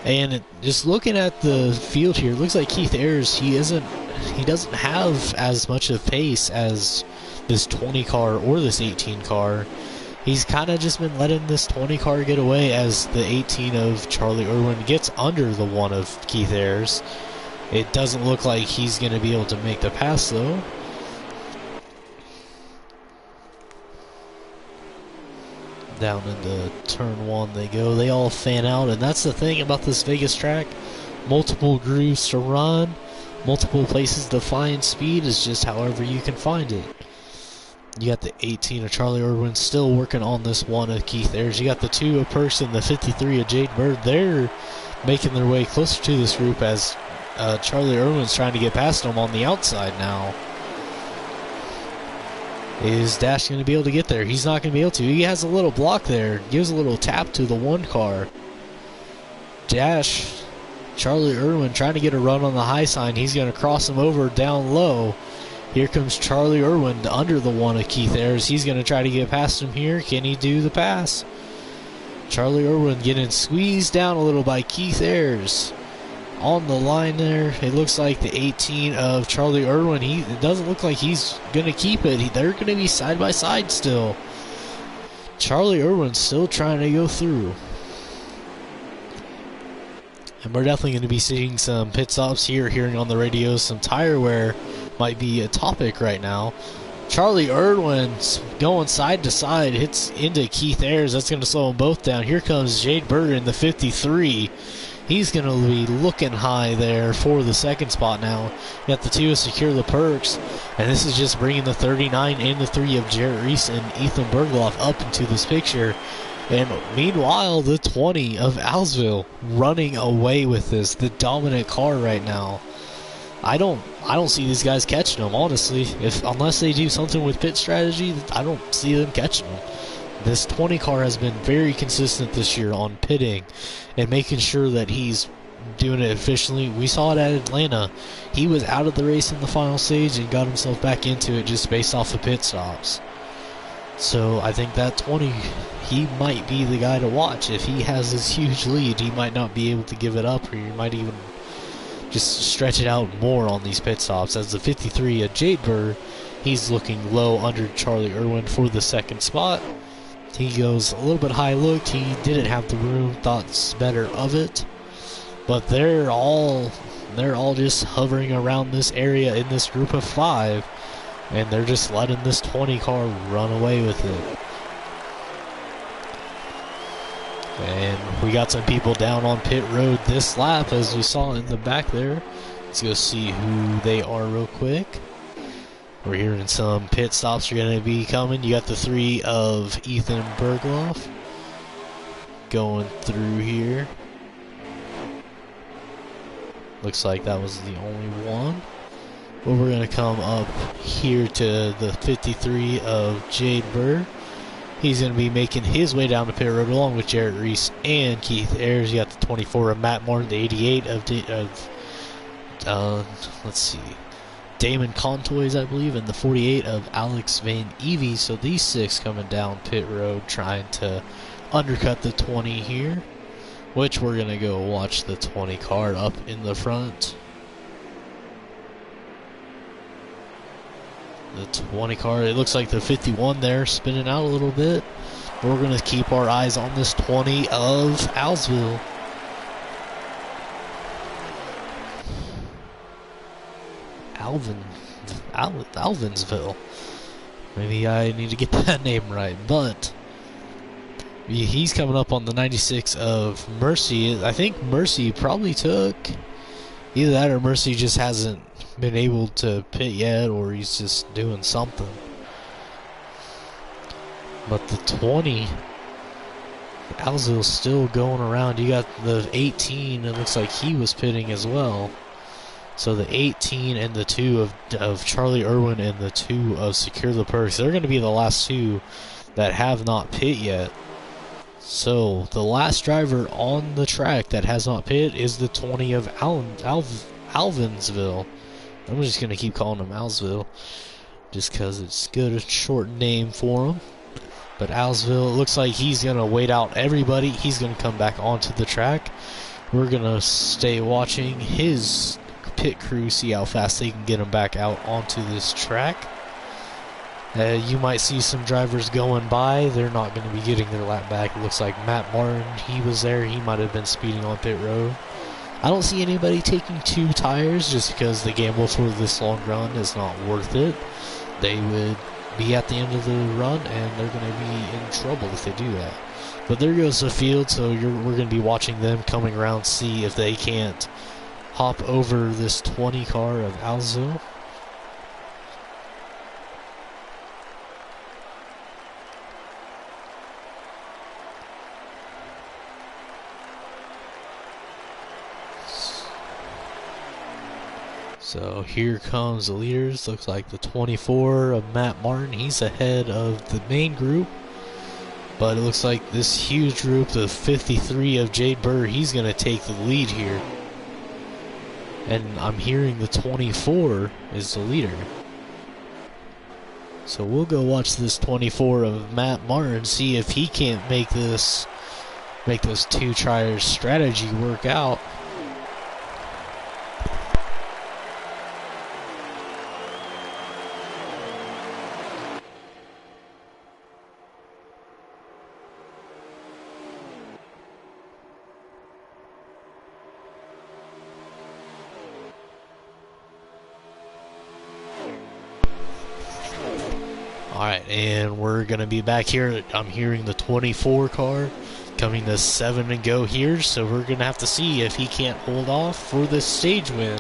And just looking at the field here, it looks like Keith Ayers, he doesn't have as much of pace as this 20 car or this 18 car. He's kind of just been letting this 20 car get away as the 18 of Charlie Irwin gets under the 1 of Keith Ayers. It doesn't look like he's going to be able to make the pass though. Down into turn 1 they go. They all fan out, and that's the thing about this Vegas track. Multiple grooves to run, multiple places to find speed is just however you can find it. You got the 18 of Charlie Irwin still working on this one of Keith Ayers. You got the 2 of Perks and the 53 of Jade Bird. They're making their way closer to this group as Charlie Irwin's trying to get past them on the outside now. Is Dash going to be able to get there? He's not going to be able to. He has a little block there. Gives a little tap to the 1 car. Dash, Charlie Irwin trying to get a run on the high sign. He's going to cross him over down low. Here comes Charlie Irwin under the 1 of Keith Ayers. He's going to try to get past him here. Can he do the pass? Charlie Irwin getting squeezed down a little by Keith Ayers. On the line there, it looks like the 18 of Charlie Irwin. It doesn't look like he's going to keep it. They're going to be side by side still. Charlie Irwin still trying to go through. And we're definitely going to be seeing some pit stops here, hearing on the radio some tire wear might be a topic right now. Charlie Irwin's going side to side, hits into Keith Ayers. That's going to slow them both down. Here comes Jade Bird in the 53. He's going to be looking high there for the second spot now. You got the 2 to Secure the Perks. And this is just bringing the 39 and the 3 of Jarrett Reese and Ethan Bergloff up into this picture. And meanwhile, the 20 of Alsville running away with this, the dominant car right now. I don't see these guys catching them, honestly. Unless they do something with pit strategy, I don't see them catching them. This 20 car has been very consistent this year on pitting and making sure that he's doing it efficiently. We saw it at Atlanta. He was out of the race in the final stage and got himself back into it just based off of pit stops. So I think that 20, he might be the guy to watch. If he has this huge lead, he might not be able to give it up, or he might even just stretch it out more on these pit stops. As the 53 of Jade Bird, he's looking low under Charlie Irwin for the second spot. He goes a little bit high looked. He didn't have the room, thought better of it. But they're all just hovering around this area in this group of 5. And they're just letting this 20 car run away with it. And we got some people down on pit road this lap, as we saw in the back there. Let's go see who they are real quick. We're hearing some pit stops are going to be coming. You got the 3 of Ethan Bergloff going through here. Looks like that was the only one. But we're going to come up here to the 53 of Jade Bird. He's going to be making his way down the pit road along with Jarrett Reese and Keith Ayers. You got the 24 of Matt Martin, the 88 of let's see, Damon Contoys, I believe, and the 48 of Alex Van Evie. So these 6 coming down pit road trying to undercut the 20 here, which we're going to go watch the 20 car up in the front. The 20 car, it looks like the 51 there spinning out a little bit. But we're going to keep our eyes on this 20 of Alsville. Alvinsville. Maybe I need to get that name right, but he's coming up on the 96 of Mercy. I think Mercy probably took either that or Mercy just hasn't been able to pit yet, or he's just doing something. But the 20, Alsville's still going around. You got the 18, it looks like he was pitting as well. So the 18 and the 2 of Charlie Irwin and the 2 of Secure the Perks, they're going to be the last 2 that have not pit yet. So the last driver on the track that has not pit is the 20 of Alvinsville. I'm just going to keep calling him Alsville just because it's good, a short name for him. But Alsville, it looks like he's going to wait out everybody. He's going to come back onto the track. We're going to stay watching his pit crew, see how fast they can get him back out onto this track. You might see some drivers going by. They're not going to be getting their lap back. It looks like Matt Martin, he was there. He might have been speeding on pit road. I don't see anybody taking 2 tires just because the gamble for this long run is not worth it. They would be at the end of the run and they're going to be in trouble if they do that. But there goes the field, so we're going to be watching them coming around, see if they can't hop over this 20 car of Alzo. So here comes the leaders. Looks like the 24 of Matt Martin. He's ahead of the main group. But it looks like this huge group, the 53 of Jade Burr, he's going to take the lead here. And I'm hearing the 24 is the leader. So we'll go watch this 24 of Matt Martin, see if he can't make this, two triers strategy work out. Alright, and we're going to be back here. I'm hearing the 24 car coming to 7 to go here, so we're going to have to see if he can't hold off for this stage win.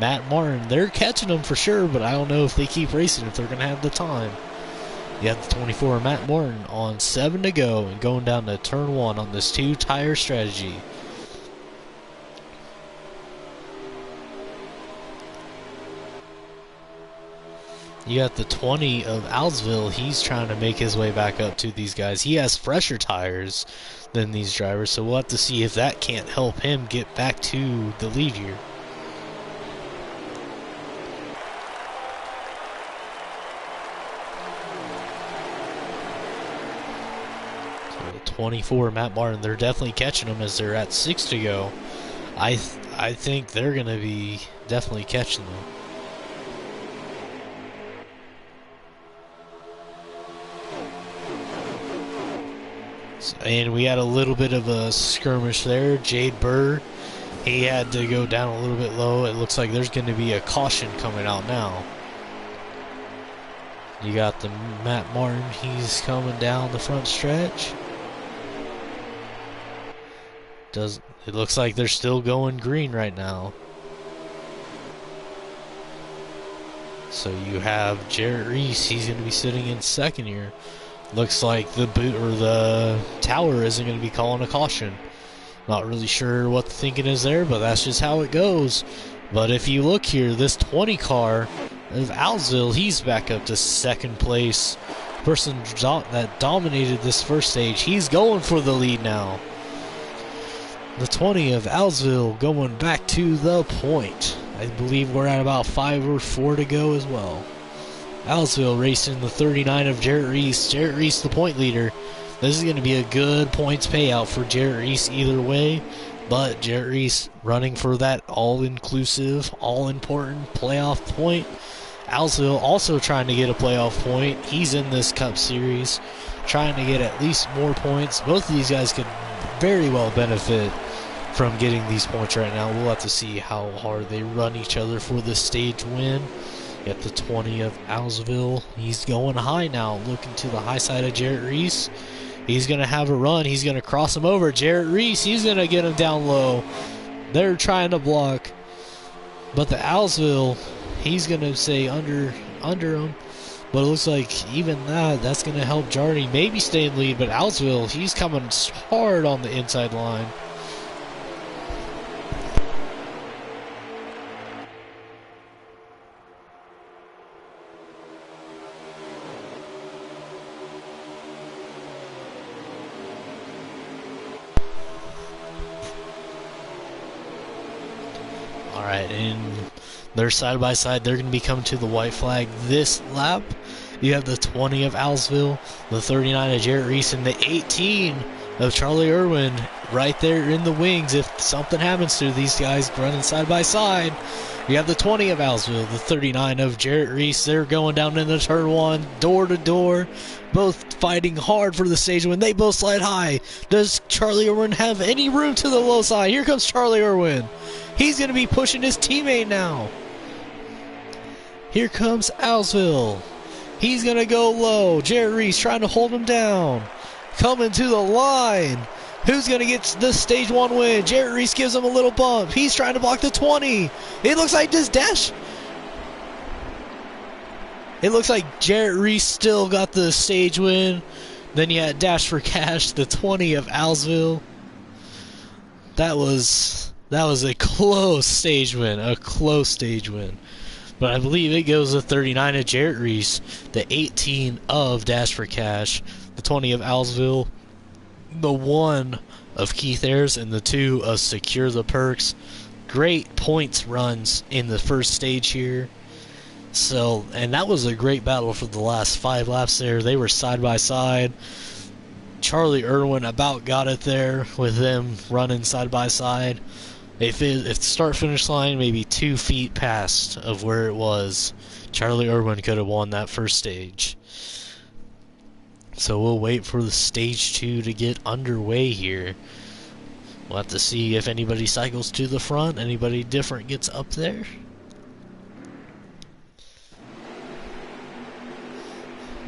Matt Martin, they're catching him for sure, but I don't know if they keep racing, if they're going to have the time. You have the 24 Matt Martin on 7 to go and going down to turn 1 on this 2-tire strategy. You got the 20 of Alsville. He's trying to make his way back up to these guys. He has fresher tires than these drivers, so we'll have to see if that can't help him get back to the lead here. So the 24 Matt Martin, they're definitely catching him as they're at 6 to go. I think they're going to be definitely catching them. And we had a little bit of a skirmish there. Jade Burr, he had to go down a little bit low. It looks like there's going to be a caution coming out now. You got the Matt Martin, he's coming down the front stretch. It looks like they're still going green right now. So you have Jarrett Reese, he's going to be sitting in second here. Looks like the boot or the tower isn't going to be calling a caution. Not really sure what the thinking is there, but that's just how it goes. But if you look here, this 20 car of Alsville, he's back up to second place. Person that dominated this first stage, he's going for the lead now. The 20 of Alsville going back to the point. I believe we're at about 5 or 4 to go as well. Alsville racing the 39 of Jarrett Reese. Jarrett Reese, the point leader. This is going to be a good points payout for Jarrett Reese either way. But Jarrett Reese running for that all-inclusive, all-important playoff point. Alsville also trying to get a playoff point. He's in this Cup Series, trying to get at least more points. Both of these guys could very well benefit from getting these points right now. We'll have to see how hard they run each other for this stage win. Get the 20 of Alsville. He's going high now, looking to the high side of Jarrett Reese. He's going to have a run. He's going to cross him over. Jarrett Reese, he's going to get him down low. They're trying to block. But the Alsville, he's going to say under him. But it looks like even that's going to help Jardy maybe stay in lead. But Alsville, he's coming hard on the inside line. Alright, and they're side by side. They're going to be coming to the white flag this lap. You have the 20 of Alsville, the 39 of Jarrett Reese, and the 18 of Charlie Irwin right there in the wings. If something happens to these guys running side by side, you have the 20 of Alsville, the 39 of Jarrett Reese. They're going down into turn 1, door to door, both fighting hard for the stage win. They both slide high. Does Charlie Irwin have any room to the low side? Here comes Charlie Irwin. He's going to be pushing his teammate now. Here comes Alsville. He's going to go low. Jarrett Reese trying to hold him down. Coming to the line. Who's going to get the stage 1 win? Jarrett Reese gives him a little bump. He's trying to block the 20. It looks like this dash. It looks like Jarrett Reese still got the stage win. Then you had Dash for Cash, the 20 of Alsville. That was That was a close stage win. A close stage win. But I believe it goes to 39 of Jarrett Reese, the 18 of Dash for Cash, the 20 of Owlsville, the 1 of Keith Ayers, and the 2 of Secure the Perks. Great points runs in the first stage here. So, and that was a great battle for the last 5 laps there. They were side by side. Charlie Irwin about got it there with them running side by side. If the start finish line maybe 2 feet past of where it was, Charlie Irwin could have won that first stage. So we'll wait for the stage 2 to get underway here. We'll have to see if anybody cycles to the front, anybody different gets up there.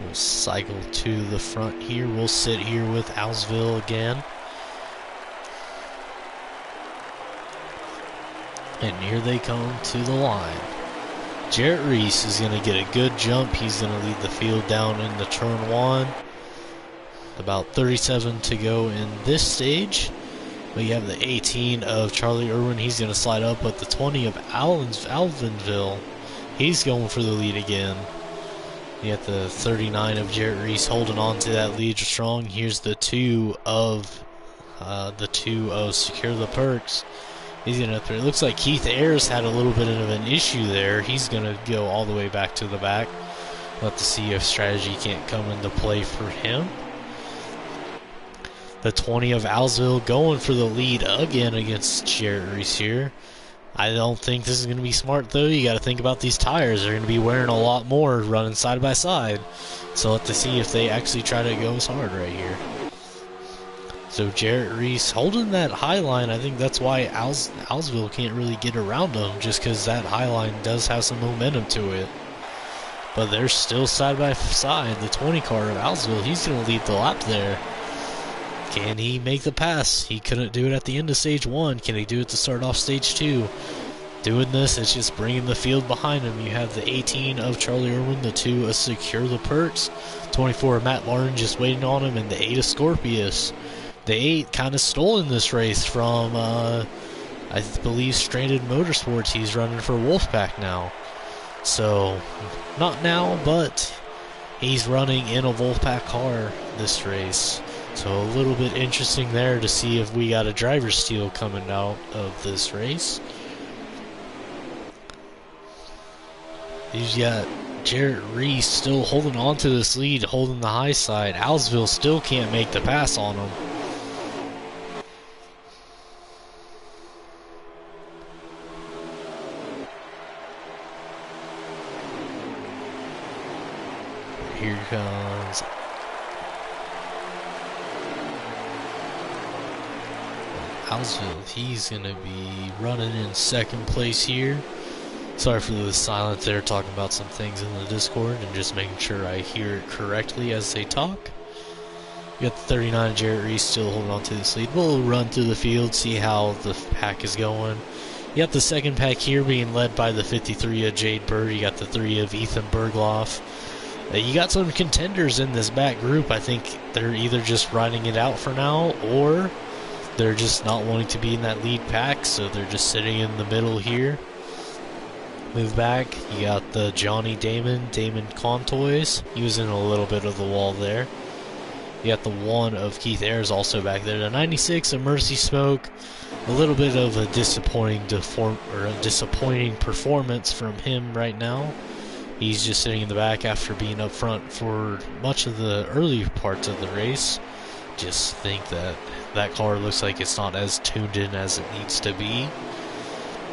We'll cycle to the front here. We'll sit here with Owlsville again. And here they come to the line. Jarrett Reese is going to get a good jump. He's going to lead the field down into turn 1. About 37 to go in this stage. But you have the 18 of Charlie Irwin. He's going to slide up. But the 20 of Alvinville, he's going for the lead again. You got the 39 of Jarrett Reese holding on to that lead strong. Here's the 2 of Secure the Perks. He's going to. It looks like Keith Ayers had a little bit of an issue there. He's going to go all the way back to the back. We'll have to see if strategy can't come into play for him. The 20 of Owlsville going for the lead again against Jarrett Reese here. I don't think this is going to be smart, though. You got to think about these tires. They're going to be wearing a lot more running side by side. So we'll have to see if they actually try to go as hard right here. So Jarrett Reese holding that high line. I think that's why Owlsville can't really get around them, just because that high line does have some momentum to it. But they're still side by side. The 20 car of Owlsville, he's going to lead the lap there. Can he make the pass? He couldn't do it at the end of stage 1. Can he do it to start off stage 2? Doing this, it's just bringing the field behind him. You have the 18 of Charlie Irwin, the 2 of Secure the Perks, 24 of Matt Martin just waiting on him, and the 8 of Scorpius. The 8 kind of stolen this race from, I believe, Stranded Motorsports. He's running for Wolfpack now. So, not now, but he's running in a Wolfpack car this race. So a little bit interesting there to see if we got a driver steal coming out of this race. He's got Jarrett Reese still holding on to this lead, holding the high side. Owlsville still can't make the pass on him. Here comes Owlsville. He's going to be running in second place here. Sorry for the silence there, talking about some things in the Discord and just making sure I hear it correctly as they talk. You got the 39 Jarrett Reese still holding on to this lead. We'll run through the field, see how the pack is going. You got the second pack here being led by the 53 of Jade Bird. You got the 3 of Ethan Bergloff. You got some contenders in this back group. I think they're either just riding it out for now, or they're just not wanting to be in that lead pack, so they're just sitting in the middle here. Move back. You got the Johnny Damon Contoys. He was in a little bit of the wall there. You got the 1 of Keith Ayers also back there. The 96 of Mercy Smoke. A little bit of a disappointing performance from him right now. He's just sitting in the back after being up front for much of the early parts of the race. Just think that that car looks like it's not as tuned in as it needs to be.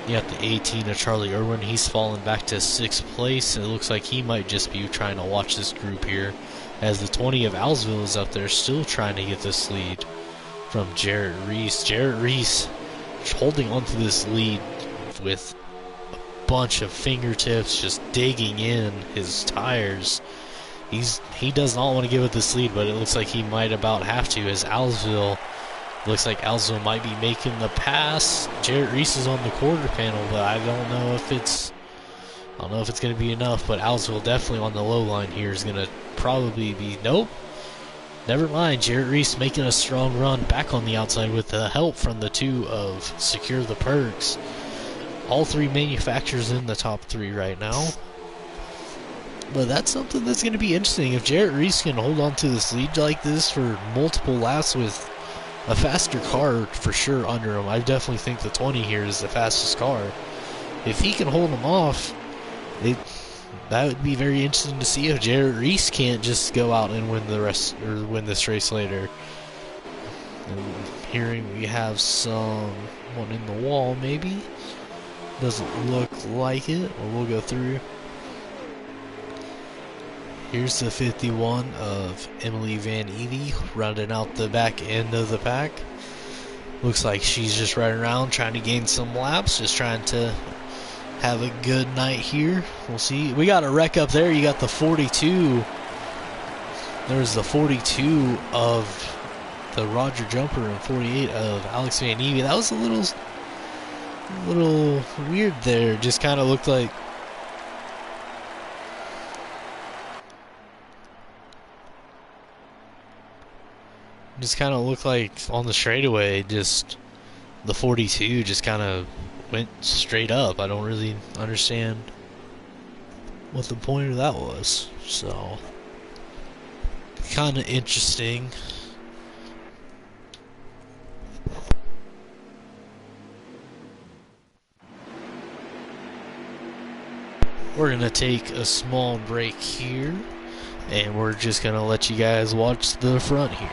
You got the 18 of Charlie Irwin. He's fallen back to 6th place. And it looks like he might just be trying to watch this group here, as the 20 of Owlsville is up there still trying to get this lead from Jarrett Reese. Jarrett Reese holding onto this lead with a bunch of fingertips, just digging in his tires. He does not want to give it this lead, but it looks like he might about have to, as Owlsville looks like Owlsville might be making the pass. Jarrett Reese is on the quarter panel, but I don't know if it's going to be enough. But Owlsville definitely on the low line here is going to probably be nope. Never mind, Jarrett Reese making a strong run back on the outside with the help from the two of Secure the Perks. All three manufacturers in the top three right now. But that's something that's going to be interesting. If Jarrett Reese can hold on to this lead like this for multiple laps with a faster car for sure under him, I definitely think the 20 here is the fastest car. If he can hold him off, that would be very interesting to see if Jarrett Reese can't just go out and win the rest or win this race later. And hearing we have someone in the wall, maybe doesn't look like it. Or we'll go through. Here's the 51 of Emily Van Evie rounding out the back end of the pack. Looks like she's just riding around trying to gain some laps, just trying to have a good night here. We'll see. We got a wreck up there. You got the 42. There's the 42 of the Roger Jumper and 48 of Alex Van Evie. That was a little weird there. Just kind of looked like on the straightaway, just the 42 just kind of went straight up. I don't really understand what the point of that was. So, kind of interesting. We're going to take a small break here, and we're just going to let you guys watch the front here.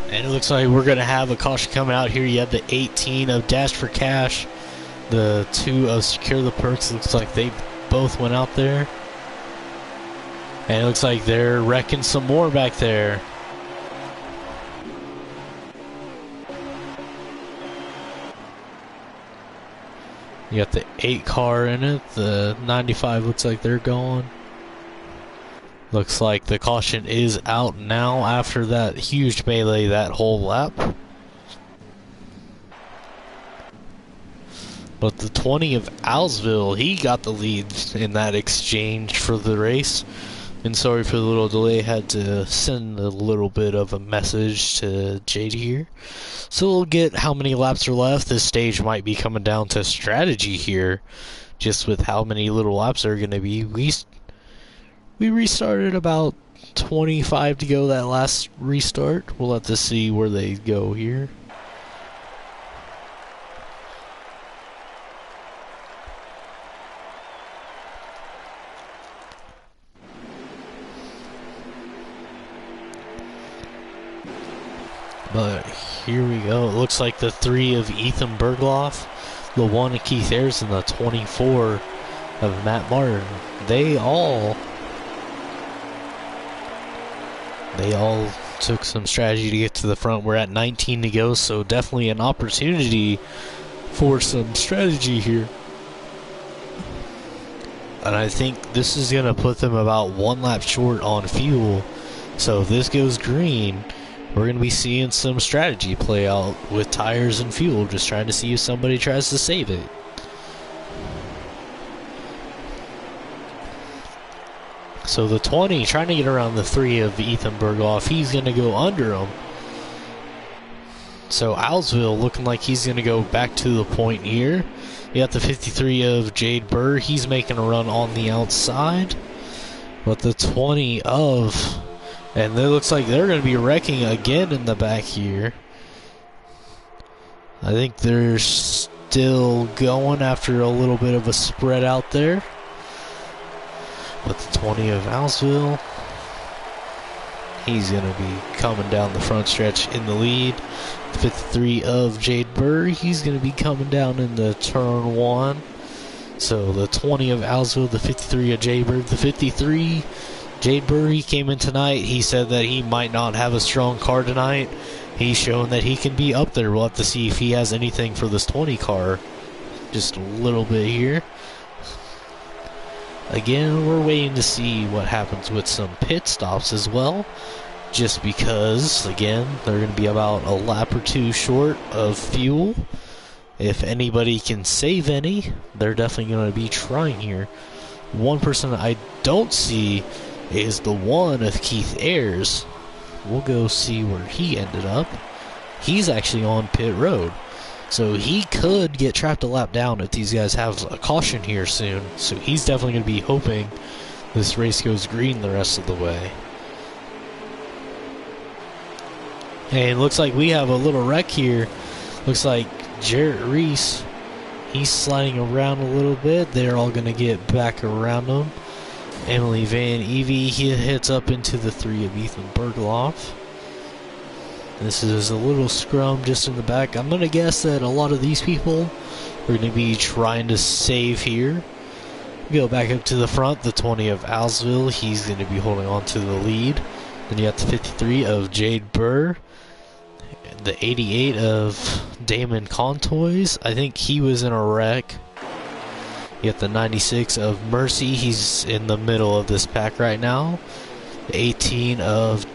And it looks like we're going to have a caution coming out here. You have the 18 of Dash for Cash. The 2 of Secure the Perks. Looks like they both went out there. And it looks like they're wrecking some more back there. You got the 8 car in it. The 95 looks like they're going. Looks like the caution is out now after that huge melee that whole lap. But the 20 of Alsville, he got the lead in that exchange for the race. And sorry for the little delay, had to send a little bit of a message to JD here. So we'll get how many laps are left. This stage might be coming down to strategy here, just with how many little laps are going to be. We restarted about 25 to go that last restart. We'll have to see where they go here. But here we go. It looks like the 3 of Ethan Bergloff, the 1 of Keith Ayers, and the 24 of Matt Martin. They all took some strategy to get to the front. We're at 19 to go, so definitely an opportunity for some strategy here. And I think this is going to put them about 1 lap short on fuel. So if this goes green, we're going to be seeing some strategy play out with tires and fuel, just trying to see if somebody tries to save it. So the 20 trying to get around the 3 of Ethan Berghoff. He's going to go under him. So Alsville looking like he's going to go back to the point here. You got the 53 of Jade Burr. He's making a run on the outside. But the 20 of... And it looks like they're going to be wrecking again in the back here. I think they're still going after a little bit of a spread out there. But the 20 of Alsville, he's going to be coming down the front stretch in the lead. The 53 of Jade Burr, he's going to be coming down in the turn 1. So the 20 of Alsville, the 53 of Jade Burr, the 53 Jade Burr, he came in tonight. He said that he might not have a strong car tonight. He's shown that he can be up there. We'll have to see if he has anything for this 20 car. Just a little bit here. Again, we're waiting to see what happens with some pit stops as well. Just because, again, they're going to be about a lap or 2 short of fuel. If anybody can save any, they're definitely going to be trying here. One person I don't see is the 1 of Keith Ayers. We'll go see where he ended up. He's actually on pit road. So he could get trapped a lap down if these guys have a caution here soon. So he's definitely going to be hoping this race goes green the rest of the way. And it looks like we have a little wreck here. Looks like Jarrett Reese, he's sliding around a little bit. They're all going to get back around him. Emily Van Evie, he hits up into the 3 of Ethan Berghoff. This is a little scrum just in the back. I'm going to guess that a lot of these people are going to be trying to save here. Go back up to the front, the 20 of Alsville, he's going to be holding on to the lead. Then you got the 53 of Jade Burr. The 88 of Damon Contoys, I think he was in a wreck. You got the 96 of Mercy, he's in the middle of this pack right now. The 18 of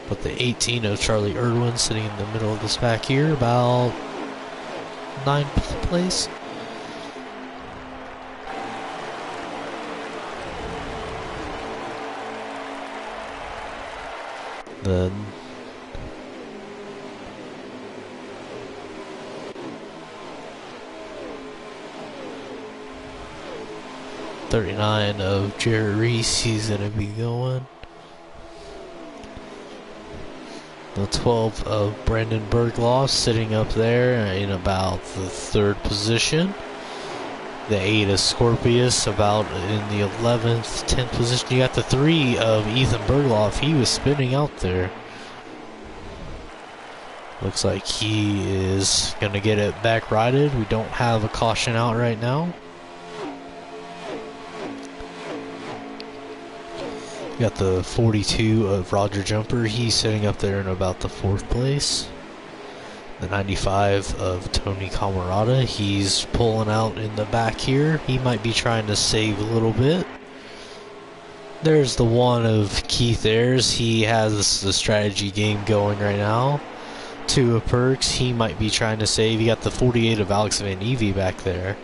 but the 18 of Charlie Irwin sitting in the middle of this pack here, about 9th place. Then '39 of Jarrett Reese, he's gonna be going. The 12 of Brandon Berghoff sitting up there in about the 3rd position. The 8 of Scorpius about in the 11th, 10th position. You got the 3 of Ethan Berghoff. He was spinning out there. Looks like he is going to get it back righted. We don't have a caution out right now. Got the 42 of Roger Jumper. He's sitting up there in about the 4th place. The 95 of Tony Camarada. He's pulling out in the back here. He might be trying to save a little bit. There's the 1 of Keith Ayers. He has the strategy game going right now. 2 of Perks. He might be trying to save. You got the 48 of Alex Van Evie back there.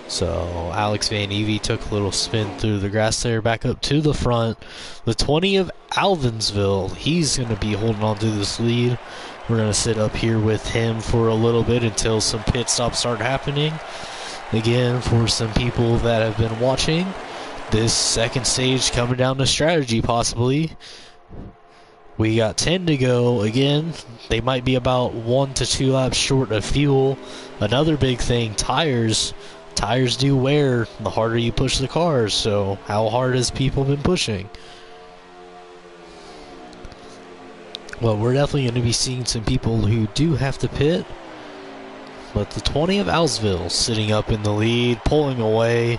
So Alex Van Evie took a little spin through the grass there, back up to the front. The 20 of Alvinsville, he's going to be holding on to this lead. We're going to sit up here with him for a little bit until some pit stops start happening. Again, for some people that have been watching, this second stage coming down to strategy possibly. We got 10 to go. Again, they might be about 1 to 2 laps short of fuel. Another big thing, tires. Tires do wear the harder you push the cars, so how hard has people been pushing? Well, we're definitely going to be seeing some people who do have to pit. But the 20 of Alsville sitting up in the lead, pulling away,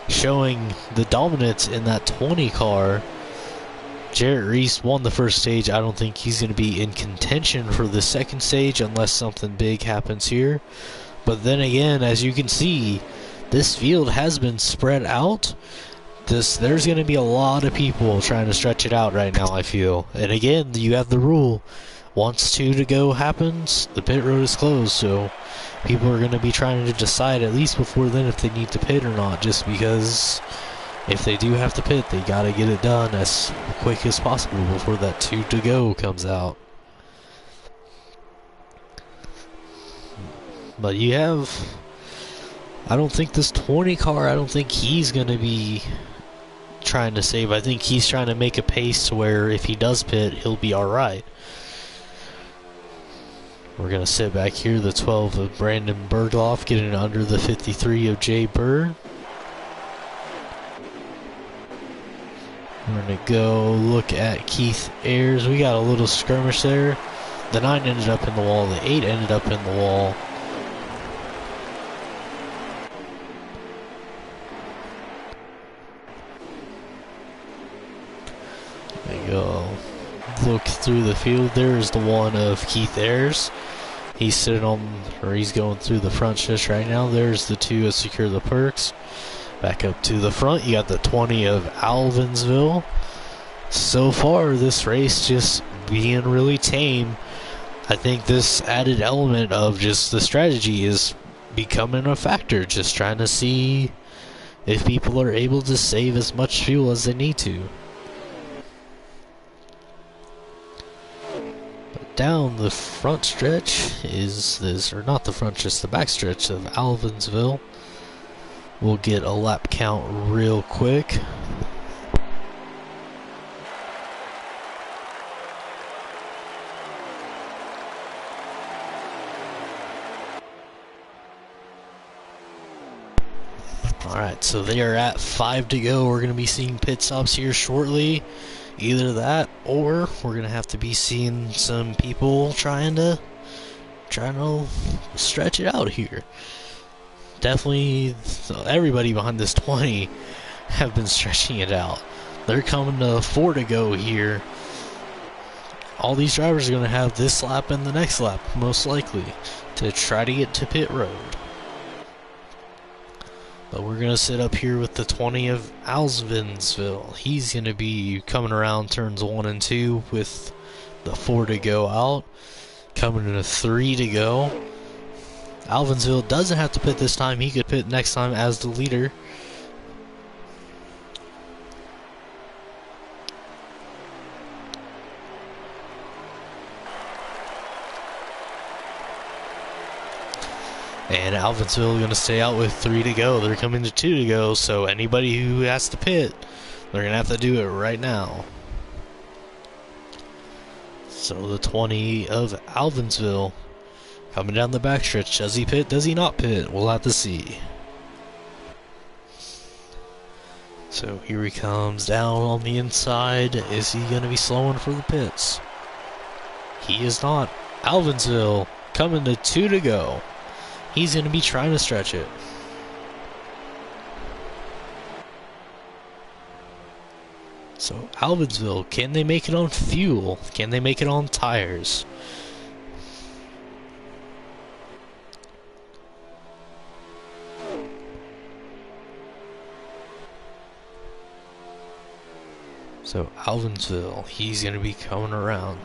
showing the dominance in that 20 car. Jarrett Reese won the first stage. I don't think he's going to be in contention for the second stage unless something big happens here. But then again, as you can see, this field has been spread out. There's going to be a lot of people trying to stretch it out right now, I feel. And again, you have the rule. Once 2 to go happens, the pit road is closed. So people are going to be trying to decide at least before then if they need to pit or not. Just because if they do have to pit, they got to get it done as quick as possible before that 2 to go comes out. But you have, I don't think this 20 car, I don't think he's going to be trying to save. I think he's trying to make a pace to where if he does pit, he'll be alright. We're going to sit back here, the 12 of Brandon Bergloff getting under the 53 of Jay Burr. We're going to go look at Keith Ayers. We got a little skirmish there. The 9 ended up in the wall, the 8 ended up in the wall. There we go. Look through the field. There is the one of Keith Ayers. He's sitting on, or he's going through the front stretch right now. There's the 2 of Secure the Perks. Back up to the front, you got the 20 of Alvinsville. So far, this race just being really tame. I think this added element of just the strategy is becoming a factor. Just trying to see if people are able to save as much fuel as they need to. But down the front stretch is this, or not the front stretch, the back stretch of Alvinsville. We'll get a lap count real quick. Alright, so they are at 5 to go. We're going to be seeing pit stops here shortly. Either that, or we're going to have to be seeing some people trying to stretch it out here. Definitely everybody behind this 20 have been stretching it out. They're coming to 4 to go here. All these drivers are going to have this lap and the next lap, most likely, to try to get to pit road. But we're going to sit up here with the 20 of Alvinsville. He's going to be coming around turns 1 and 2 with the 4 to go out. Coming to 3 to go. Alvinsville doesn't have to pit this time. He could pit next time as the leader. And Alvinsville going to stay out with 3 to go. They're coming to 2 to go, so anybody who has to pit, they're going to have to do it right now. So the 20 of Alvinsville coming down the backstretch. Does he pit? Does he not pit? We'll have to see. So here he comes down on the inside. Is he going to be slowing for the pits? He is not. Alvinsville coming to 2 to go. He's going to be trying to stretch it. So Alvinsville, can they make it on fuel? Can they make it on tires? So Alvinsville, he's going to be coming around.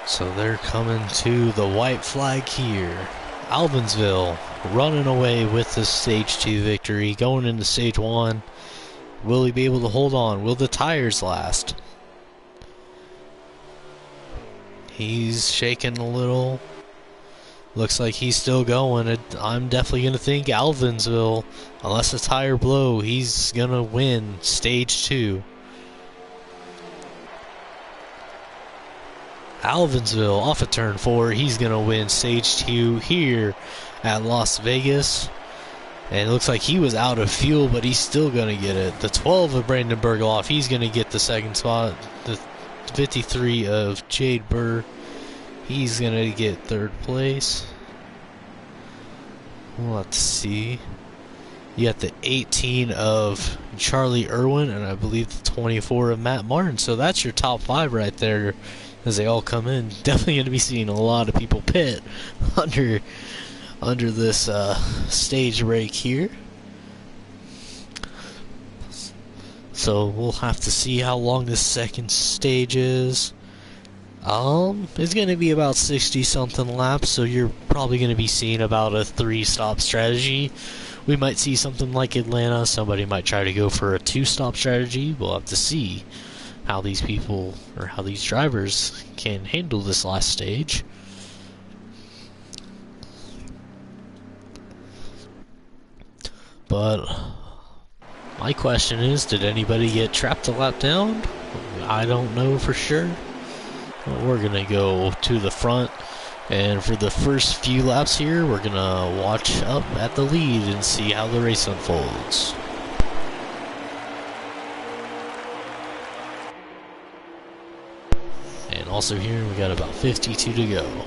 So they're coming to the white flag here. Alvinsville running away with the stage 2 victory, going into stage 1. Will he be able to hold on? Will the tires last? He's shaking a little. Looks like he's still going. I'm definitely going to think Alvinsville, unless the tire blow, he's going to win stage 2. Alvinsville off of turn 4. He's going to win stage 2 here at Las Vegas. And it looks like he was out of fuel, but he's still going to get it. The 12 of Brandon Bergloff, he's going to get the second spot. The 53 of Jade Burr, he's going to get third place. We'll have to see. You got the 18 of Charlie Irwin, and I believe the 24 of Matt Martin. So that's your top 5 right there as they all come in. Definitely going to be seeing a lot of people pit under this stage break here. So we'll have to see how long this second stage is. It's going to be about 60-something laps, so you're probably going to be seeing about a 3-stop strategy. We might see something like Atlanta. Somebody might try to go for a 2-stop strategy. We'll have to see how these people, or how these drivers, can handle this last stage. But my question is, did anybody get trapped a lap down? I don't know for sure. We're gonna go to the front, and for the first few laps here, we're gonna watch up at the lead and see how the race unfolds. And also here, we got about 52 to go.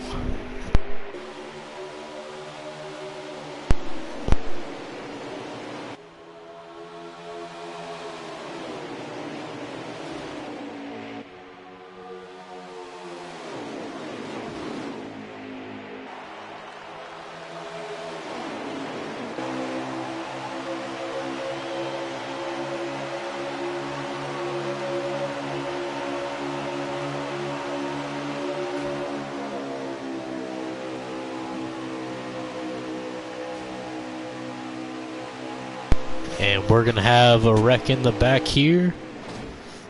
And we're going to have a wreck in the back here.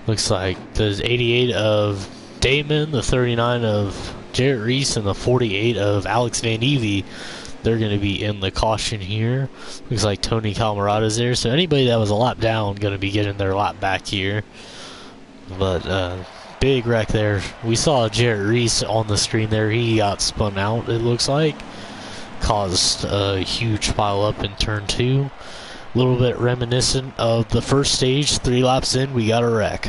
Looks like the 88 of Damon, the 39 of Jarrett Reese, and the 48 of Alex Van Evey. They're going to be in the caution here. Looks like Tony Camarada's there. So anybody that was a lap down going to be getting their lap back here. But big wreck there. We saw Jarrett Reese on the screen there. He got spun out, it looks like. Caused a huge pile up in turn 2. A little bit reminiscent of the first stage. 3 laps in, we got a wreck.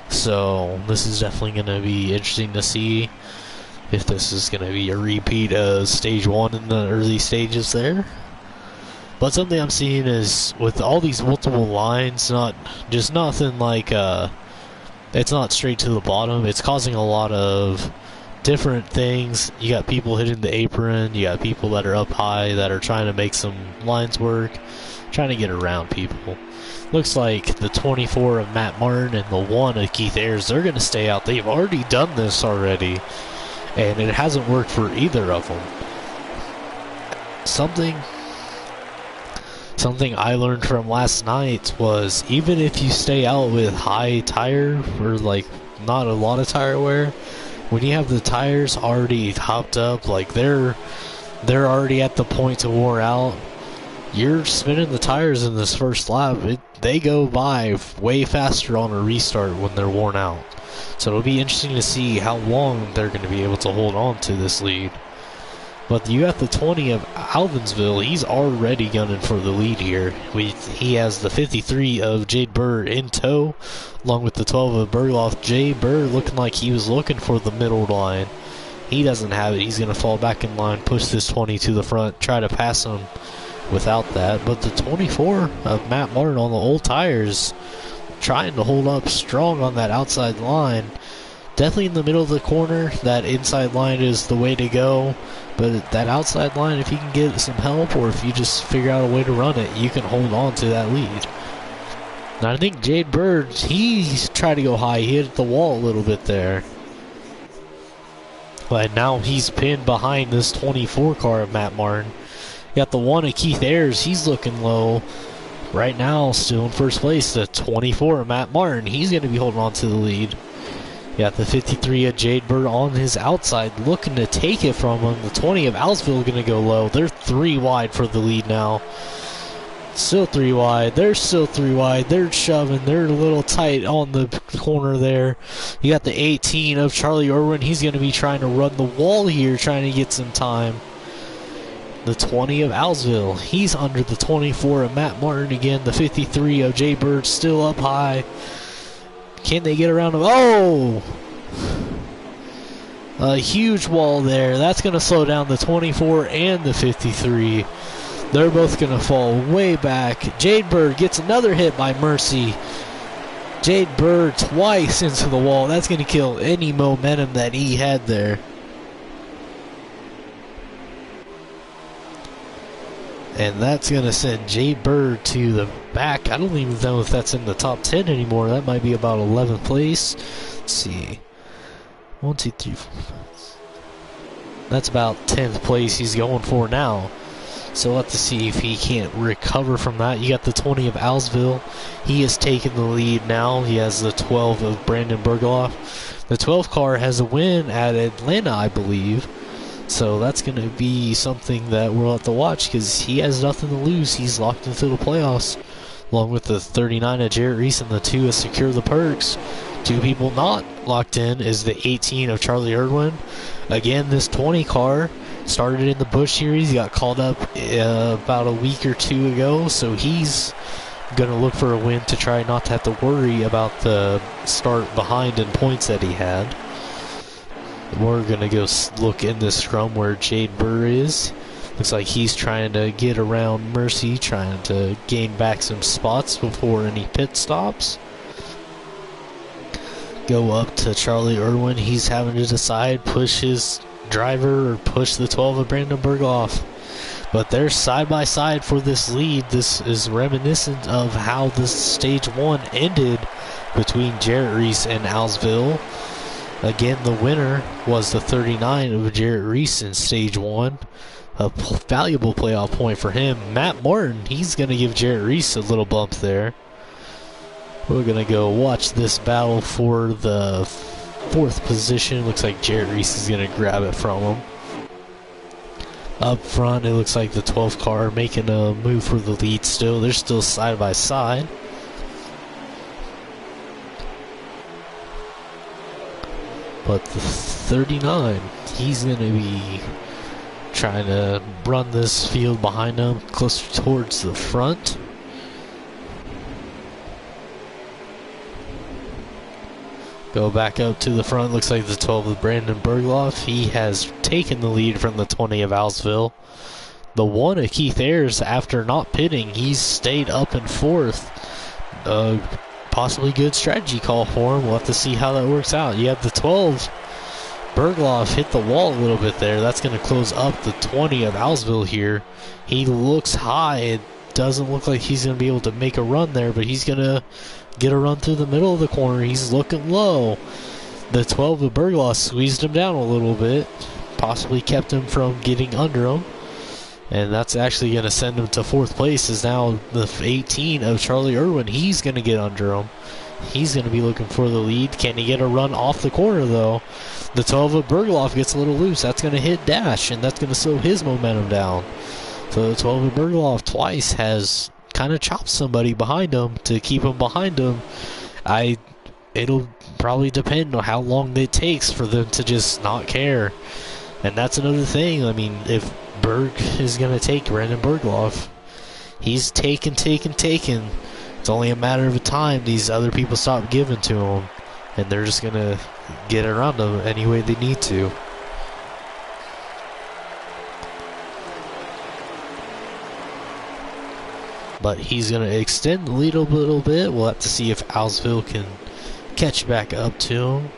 So this is definitely going to be interesting to see if this is going to be a repeat of stage 1 in the early stages there. But something I'm seeing is with all these multiple lines, not just nothing like it's not straight to the bottom. It's causing a lot of different things. You got people hitting the apron. You got people that are up high that are trying to make some lines work, trying to get around people. Looks like the 24 of Matt Martin and the 1 of Keith Ayers, they're going to stay out. They've already done this already, and it hasn't worked for either of them. Something I learned from last night was even if you stay out with high tire or like not a lot of tire wear, when you have the tires already hopped up, like they're already at the point to wear out, you're spinning the tires in this first lap, they go by way faster on a restart when they're worn out. So it'll be interesting to see how long they're going to be able to hold on to this lead. But you got the 20 of Alvinsville. He's already gunning for the lead here. He has the 53 of Jade Burr in tow, along with the 12 of Bergloff. Jay Burr looking like he was looking for the middle line. He doesn't have it. He's going to fall back in line, push this 20 to the front, try to pass him without that. But the 24 of Matt Martin on the old tires, trying to hold up strong on that outside line. Definitely in the middle of the corner, that inside line is the way to go. But that outside line, if you can get some help or if you just figure out a way to run it, you can hold on to that lead. Now I think Jade Bird, he's tried to go high. He hit the wall a little bit there. But now he's pinned behind this 24 car of Matt Martin. You got the 1 of Keith Ayers. He's looking low. Right now, still in first place, the 24 of Matt Martin. He's going to be holding on to the lead. You got the 53 of Jade Bird on his outside, looking to take it from him. The 20 of Alsville going to go low. They're 3 wide for the lead now. Still 3 wide. They're still 3 wide. They're shoving. They're a little tight on the corner there. You got the 18 of Charlie Irwin. He's going to be trying to run the wall here, trying to get some time. The 20 of Alsville. He's under the 24 of Matt Martin again. The 53 of Jay Bird still up high. Can they get around him? Oh! A huge wall there. That's going to slow down the 24 and the 53. They're both going to fall way back. Jade Bird gets another hit by Mercy. Jade Bird twice into the wall. That's going to kill any momentum that he had there. And that's going to send Jade Bird to the back. I don't even know if that's in the top 10 anymore. That might be about 11th place. Let's see. 1, 2, 3, 4, 5. That's about 10th place he's going for now. So we'll have to see if he can't recover from that. You got the 20 of Alsville. He has taken the lead now. He has the 12 of Brandon Bergloff. The 12 car has a win at Atlanta, I believe. So that's going to be something that we'll have to watch because he has nothing to lose. He's locked into the playoffs. Along with the 39 of Jarrett Reese and the 2 of Secure the Perks. 2 people not locked in is the 18 of Charlie Irwin. Again, this 20 car started in the Busch Series. He got called up about a week or 2 ago. So he's going to look for a win to try not to have to worry about the start behind in points that he had. We're going to go look in this scrum where Jade Burr is. Looks like he's trying to get around Mercy, trying to gain back some spots before any pit stops. Go up to Charlie Irwin. He's having to decide, push his driver or push the 12 of Brandon Berghoff. But they're side by side for this lead. This is reminiscent of how this stage 1 ended between Jarrett Reese and Alsville. Again, the winner was the 39 of Jarrett Reese in stage 1. A valuable playoff point for him. Matt Martin, he's going to give Jarrett Reese a little bump there. We're going to go watch this battle for the 4th position. Looks like Jarrett Reese is going to grab it from him. Up front, it looks like the 12 car making a move for the lead still. They're still side by side. But the 39, he's going to be trying to run this field behind him closer towards the front. Go back up to the front. Looks like the 12 of Brandon Bergloff. He has taken the lead from the 20 of Alsville. The 1 of Keith Ayers, after not pitting, he's stayed up in 4th. Possibly good strategy call for him. We'll have to see how that works out. You have the 12. Bergloff hit the wall a little bit there. That's going to close up the 20 of Alsville here. He looks high. It doesn't look like he's going to be able to make a run there, but he's going to get a run through the middle of the corner. He's looking low. The 12 of Bergloff squeezed him down a little bit. Possibly kept him from getting under him. And that's actually going to send him to 4th place. Is now the 18 of Charlie Irwin. He's going to get under him. He's going to be looking for the lead. Can he get a run off the corner, though? The 12 of Bergloff gets a little loose. That's going to hit Dash, and that's going to slow his momentum down. So the 12 of Bergloff twice has kind of chopped somebody behind him to keep him behind him. It'll probably depend on how long it takes for them to just not care. And that's another thing. I mean, if Berg is going to take Brandon Bergloff, he's taken. It's only a matter of time these other people stop giving to him, and they're just going to get around him any way they need to. But he's going to extend the lead a little bit. We'll have to see if Alsville can catch back up to him.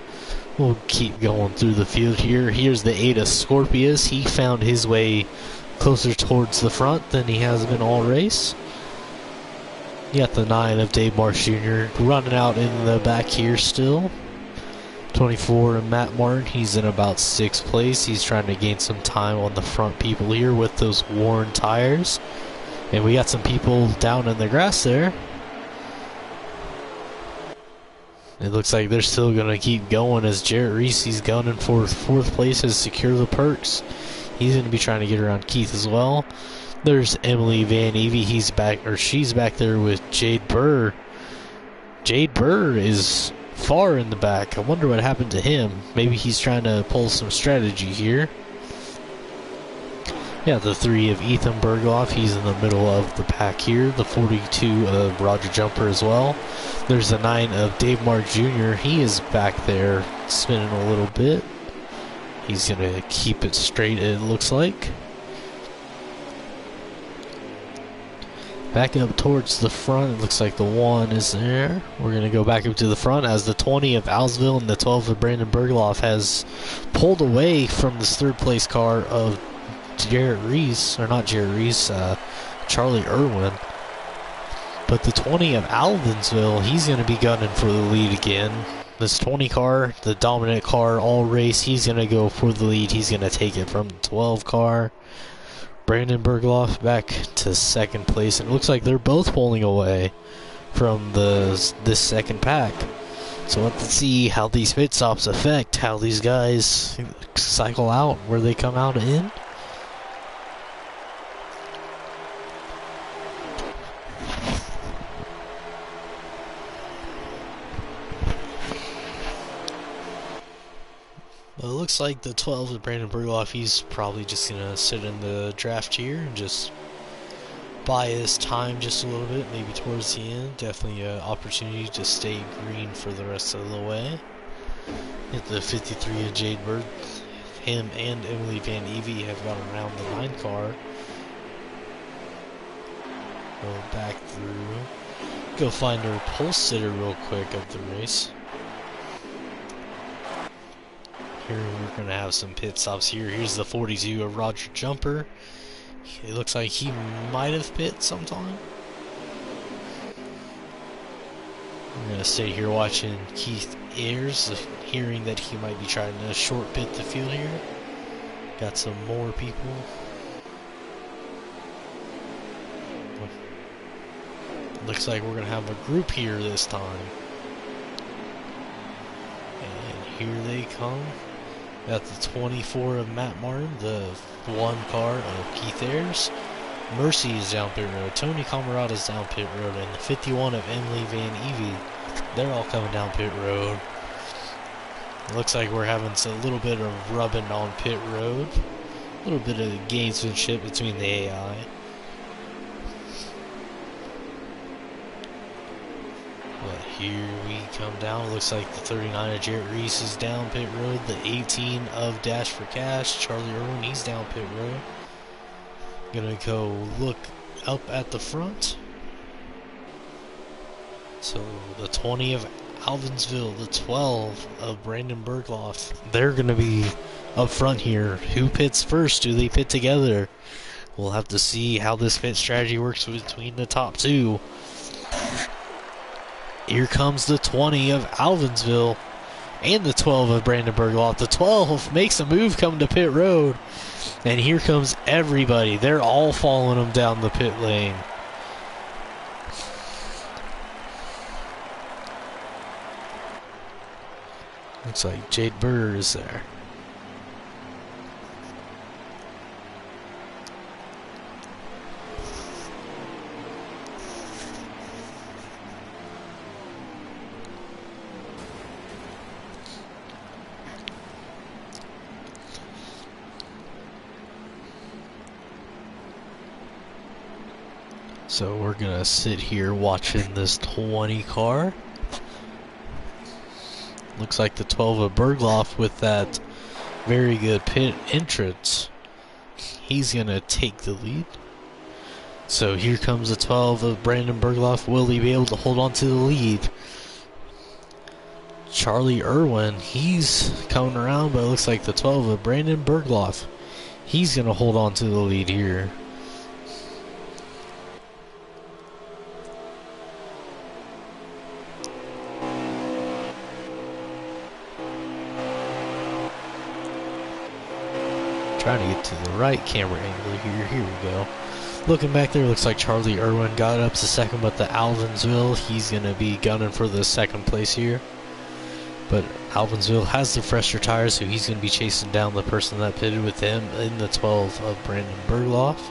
We'll keep going through the field here. Here's the 8 of Scorpius. He found his way closer towards the front than he has been all race. You got the 9 of Dave Marsh Jr. running out in the back here still. 24 of Matt Martin. He's in about 6th place. He's trying to gain some time on the front people here with those worn tires. And we got some people down in the grass there. It looks like they're still going to keep going as Jarrett Reese, he's gunning for 4th place as Secure the Perks. He's going to be trying to get around Keith as well. There's Emily Van Evie. She's back there with Jade Burr. Jade Burr is far in the back. I wonder what happened to him. Maybe he's trying to pull some strategy here. Yeah, the 3 of Ethan Bergloff. He's in the middle of the pack here. The 42 of Roger Jumper as well. There's the 9 of Dave Mark Jr. He is back there spinning a little bit. He's going to keep it straight, it looks like. Back up towards the front. It looks like the 1 is there. We're going to go back up to the front as the 20 of Alsville and the 12 of Brandon Bergloff has pulled away from this third place car of Charlie Irwin. But the 20 of Alvinsville, he's going to be gunning for the lead again. This 20 car, the dominant car all race, he's going to go for the lead. He's going to take it from the 12 car. Brandon Bergloff back to second place. And it looks like they're both pulling away from this second pack. So we'll have to see how these pit stops affect how these guys cycle out, where they come out in. Well, it looks like the 12 of Brandon Bergloff, he's probably just going to sit in the draft here and just buy his time just a little bit, maybe towards the end. Definitely an opportunity to stay green for the rest of the way. Hit the 53 of Jade Bird. Him and Emily Van Evie have gone around the 9 car. Go back through. Go find her pole sitter real quick of the race. Here we're going to have some pit stops here. Here's the 42 of Roger Jumper. It looks like he might have pit sometime. I'm going to stay here watching Keith Ayers, hearing that he might be trying to short pit the field here. Got some more people. Looks like we're going to have a group here this time. And here they come. Got the 24 of Matt Martin, the 1 car of Keith Ayers. Mercy is down pit road. Tony Camarada is down pit road. And the 51 of Emily Van Evie, they're all coming down pit road. Looks like we're having a little bit of rubbing on pit road. A little bit of gamesmanship between the AI. But here we come down. Looks like the 39 of Jarrett Reese is down pit road. The 18 of Dash for Cash, Charlie Irwin, he's down pit road. Gonna go look up at the front. So the 20 of Alvinsville, the 12 of Brandon Bergloff, they're gonna be up front here. Who pits first? Do they pit together? We'll have to see how this pit strategy works between the top 2. Here comes the 20 of Alvinsville and the 12 of Brandon Bergloff. The 12 makes a move coming to pit road. And here comes everybody. They're all following him down the pit lane. Looks like Jade Burr is there. So we're gonna sit here watching this 20 car. Looks like the 12 of Bergloff with that very good pit entrance. He's gonna take the lead. So here comes the 12 of Brandon Bergloff. Will he be able to hold on to the lead? Charlie Irwin, he's coming around, but it looks like the 12 of Brandon Bergloff, he's gonna hold on to the lead here. Trying to get to the right camera angle here. Here we go. Looking back there, looks like Charlie Irwin got up to second, but the Alvinsville, he's going to be gunning for the second place here. But Alvinsville has the fresher tires, so he's going to be chasing down the person that pitted with him in the 12 of Brandon Bergloff.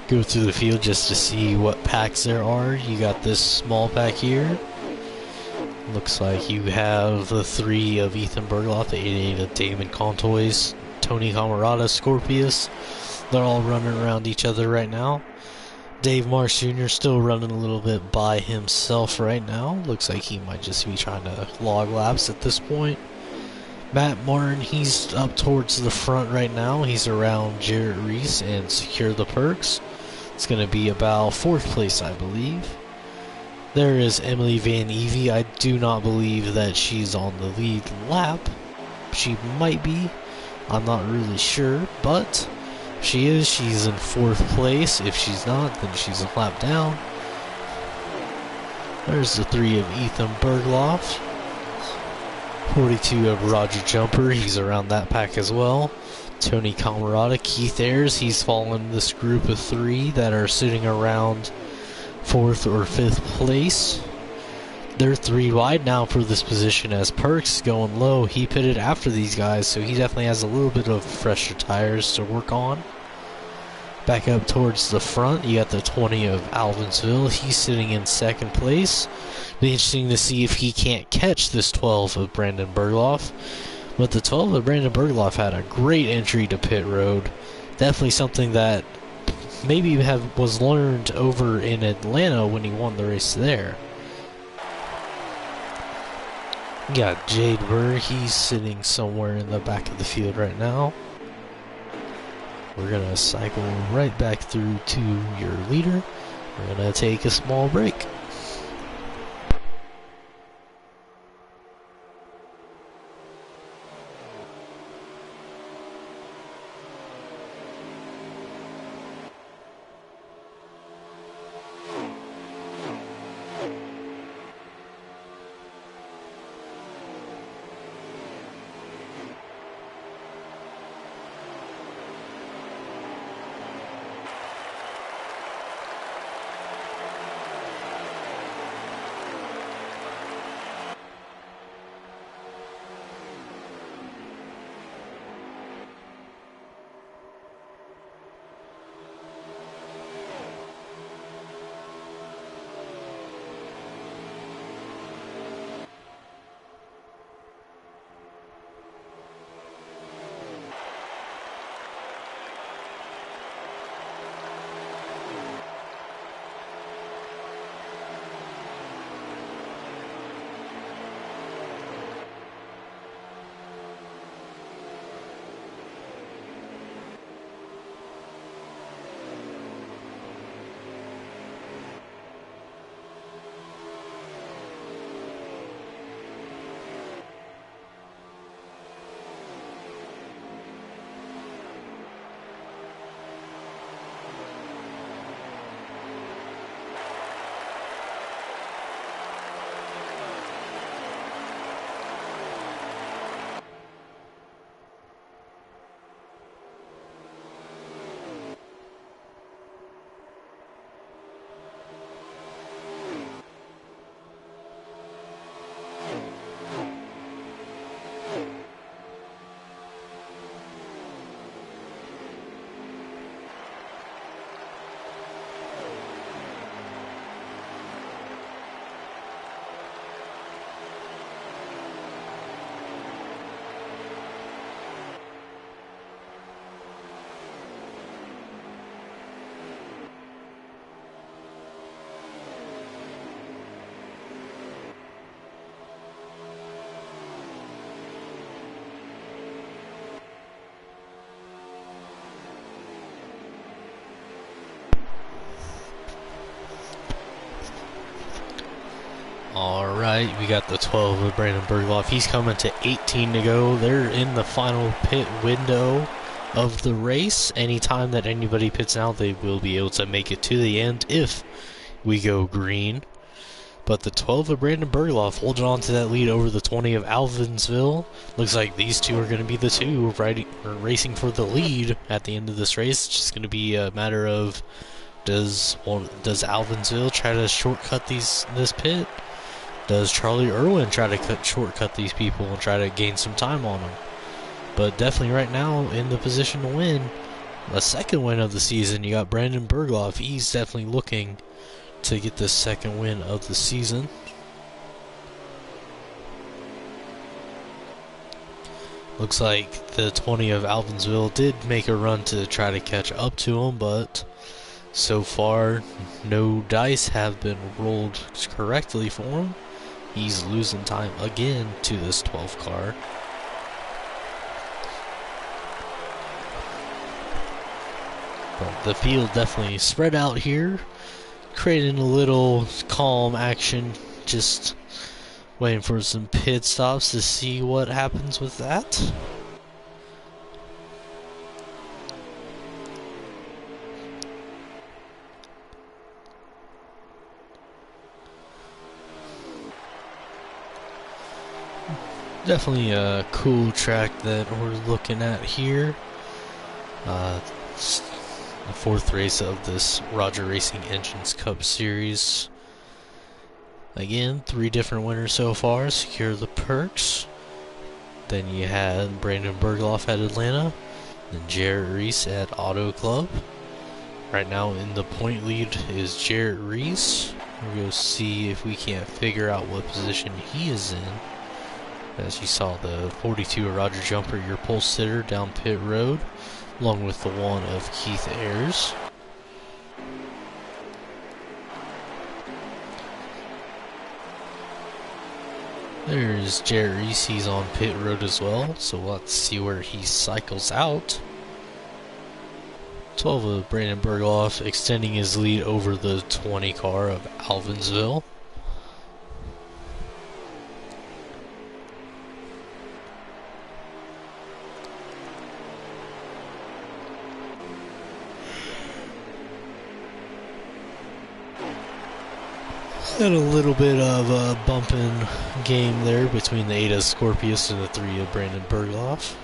Go through the field just to see what packs there are. You got this small pack here. Looks like you have the 3 of Ethan Bergloff, the 88 of Damon Contois, Tony Camarada, Scorpius. They're all running around each other right now. Dave Marsh Jr. still running a little bit by himself right now. Looks like he might just be trying to log laps at this point. Matt Martin, he's up towards the front right now. He's around Jarrett Reese and Secure the Perks. It's going to be about 4th place, I believe. There is Emily Van Evie. I do not believe that she's on the lead lap. She might be. I'm not really sure, but if she is, she's in 4th place. If she's not, then she's a lap down. There's the 3 of Ethan Bergloff. 42 of Roger Jumper, he's around that pack as well. Tony Camarada, Keith Ayers, he's following this group of 3 that are sitting around 4th or 5th place. They're 3 wide now for this position as Perks going low. He pitted after these guys, so he definitely has a little bit of fresher tires to work on. Back up towards the front, you got the 20 of Alvinsville. He's sitting in 2nd place. Be interesting to see if he can't catch this 12 of Brandon Bergloff. But the 12 of Brandon Bergloff had a great entry to pit road. Definitely something that maybe was learned over in Atlanta when he won the race there. You got Jade Burr. He's sitting somewhere in the back of the field right now. We're going to cycle right back through to your leader. We're going to take a small break. Alright, we got the 12 with Brandon Bergloff. He's coming to 18 to go. They're in the final pit window of the race. Anytime that anybody pits out, they will be able to make it to the end if we go green. But the 12 of Brandon Bergloff holding on to that lead over the 20 of Alvinsville. Looks like these two are going to be the two racing for the lead at the end of this race. It's just going to be a matter of does Alvinsville try to shortcut this pit? Does Charlie Irwin try to shortcut these people and try to gain some time on them? But definitely right now in the position to win the second win of the season, you got Brandon Bergloff. He's definitely looking to get the second win of the season. Looks like the 20 of Alvinsville did make a run to try to catch up to him, but so far no dice have been rolled correctly for him. He's losing time again to this 12 car. But the field definitely spread out here, creating a little calm action, just waiting for some pit stops to see what happens with that. Definitely a cool track that we're looking at here. It's the fourth race of this Roger Racing Engines Cup Series. Again, 3 different winners so far secure the perks. Then you had Brandon Bergloff at Atlanta, then Jarrett Reese at Auto Club. Right now in the point lead is Jarrett Reese. We'll go see if we can't figure out what position he is in. As you saw, the 42 Roger Jumper, your pole sitter down pit road, along with the one of Keith Ayers. There's Jarrett Reese, he's on pit road as well, so we'll have to see where he cycles out. 12 of Brandon Bergloff extending his lead over the 20 car of Alvinsville. And a little bit of a bumping game there between the 8 of Scorpius and the 3 of Brandon Bergloff.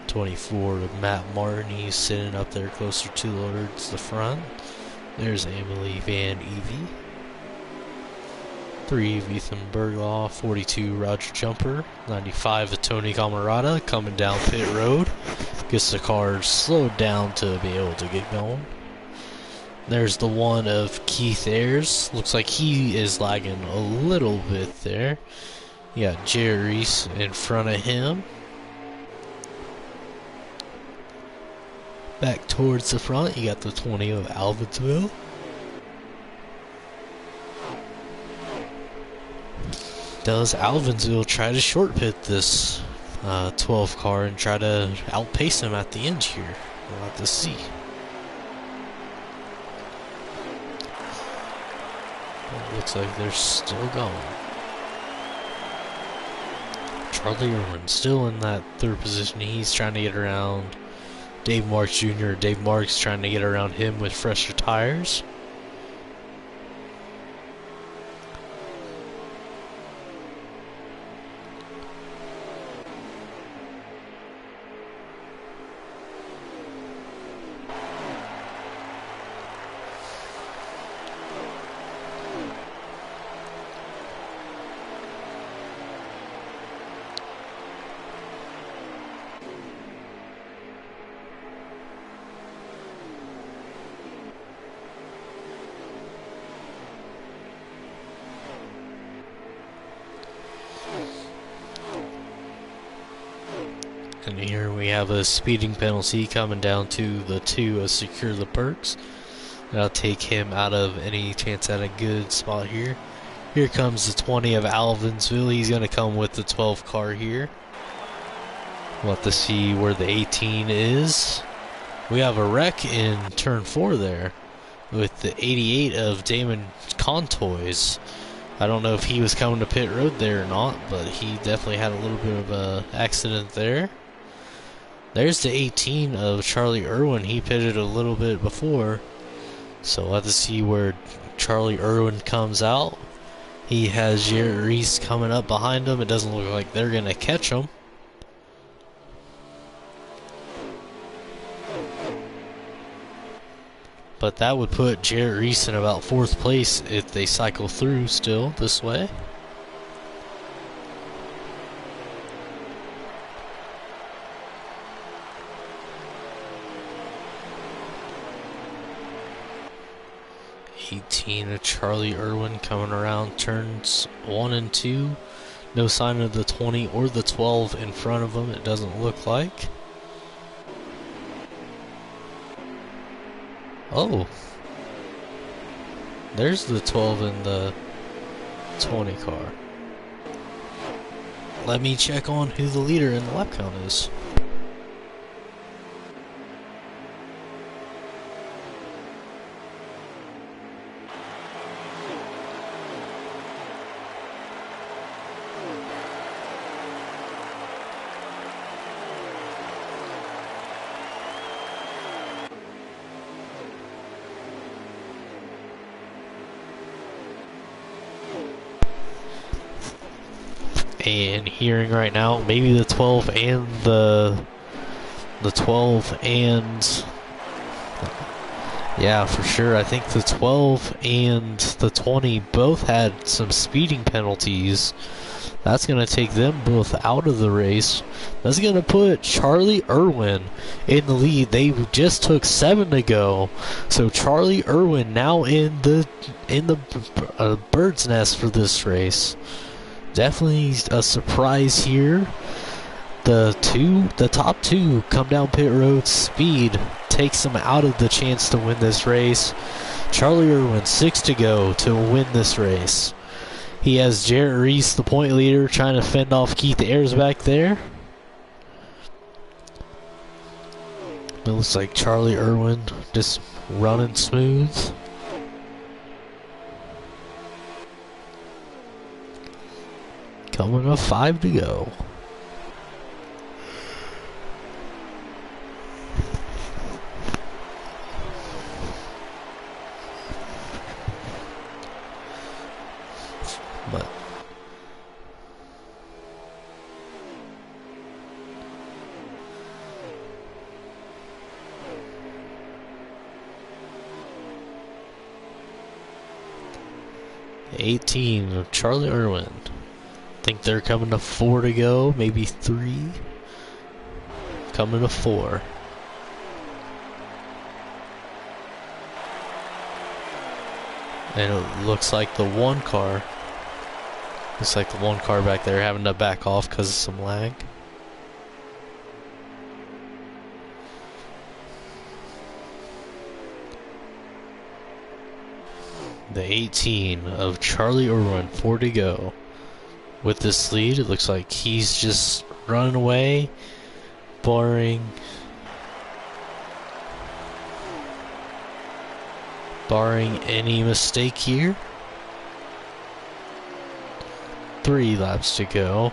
24 of Matt Martin, he's sitting up there closer towards the front. There's Emily Van Evie. 3 of Ethan Bergloff, 42 Roger Jumper, 95 of Tony Camarada coming down pit road. Gets the car slowed down to be able to get going. There's the one of Keith Ayers. Looks like he is lagging a little bit there. You got Jarrett Reese in front of him. Back towards the front, you got the 20 of Alvinsville. Does Alvinsville try to short pit this 12 car and try to outpace him at the end here? We'll have to see. It looks like they're still going. Charlie Irwin still in that 3rd position. He's trying to get around Dave Marks Jr. Dave Marks trying to get around him with fresher tires. And here we have a speeding penalty coming down to the 2 of Secure the Perks. That'll take him out of any chance at a good spot here. Here comes the 20 of Alvinsville. He's going to come with the 12 car here. We'll have to see where the 18 is. We have a wreck in turn 4 there with the 88 of Damon Contoys. I don't know if he was coming to pit road there or not, but he definitely had a little bit of an accident there. There's the 18 of Charlie Irwin. He pitted a little bit before. So we'll have to see where Charlie Irwin comes out. He has Jarrett Reese coming up behind him. It doesn't look like they're going to catch him. But that would put Jarrett Reese in about 4th place if they cycle through still this way. Of Charlie Irwin coming around turns 1 and 2. No sign of the 20 or the 12 in front of him, it doesn't look like. Oh, there's the 12 and the 20 car. Let me check on who the leader in the lap count is. and hearing right now, maybe the 12 and the 12 and yeah, for sure. I think the 12 and the 20 both had some speeding penalties. That's going to take them both out of the race. That's going to put Charlie Irwin in the lead. They just took 7 to go. So Charlie Irwin now in the bird's nest for this race. Definitely a surprise here. The top two come down pit road. Speed takes them out of the chance to win this race. Charlie Irwin 6 to go to win this race. He has Jarrett Reese, the point leader, trying to fend off Keith Ayers back there. It looks like Charlie Irwin just running smooth. Coming up 5 to go. But 18 of Charlie Irwin. Think they're coming to 4 to go, maybe 3. Coming to 4. And it looks like the one car back there having to back off because of some lag. The 18 of Charlie Irwin, 4 to go. With this lead, it looks like he's just running away, barring any mistake here. 3 laps to go.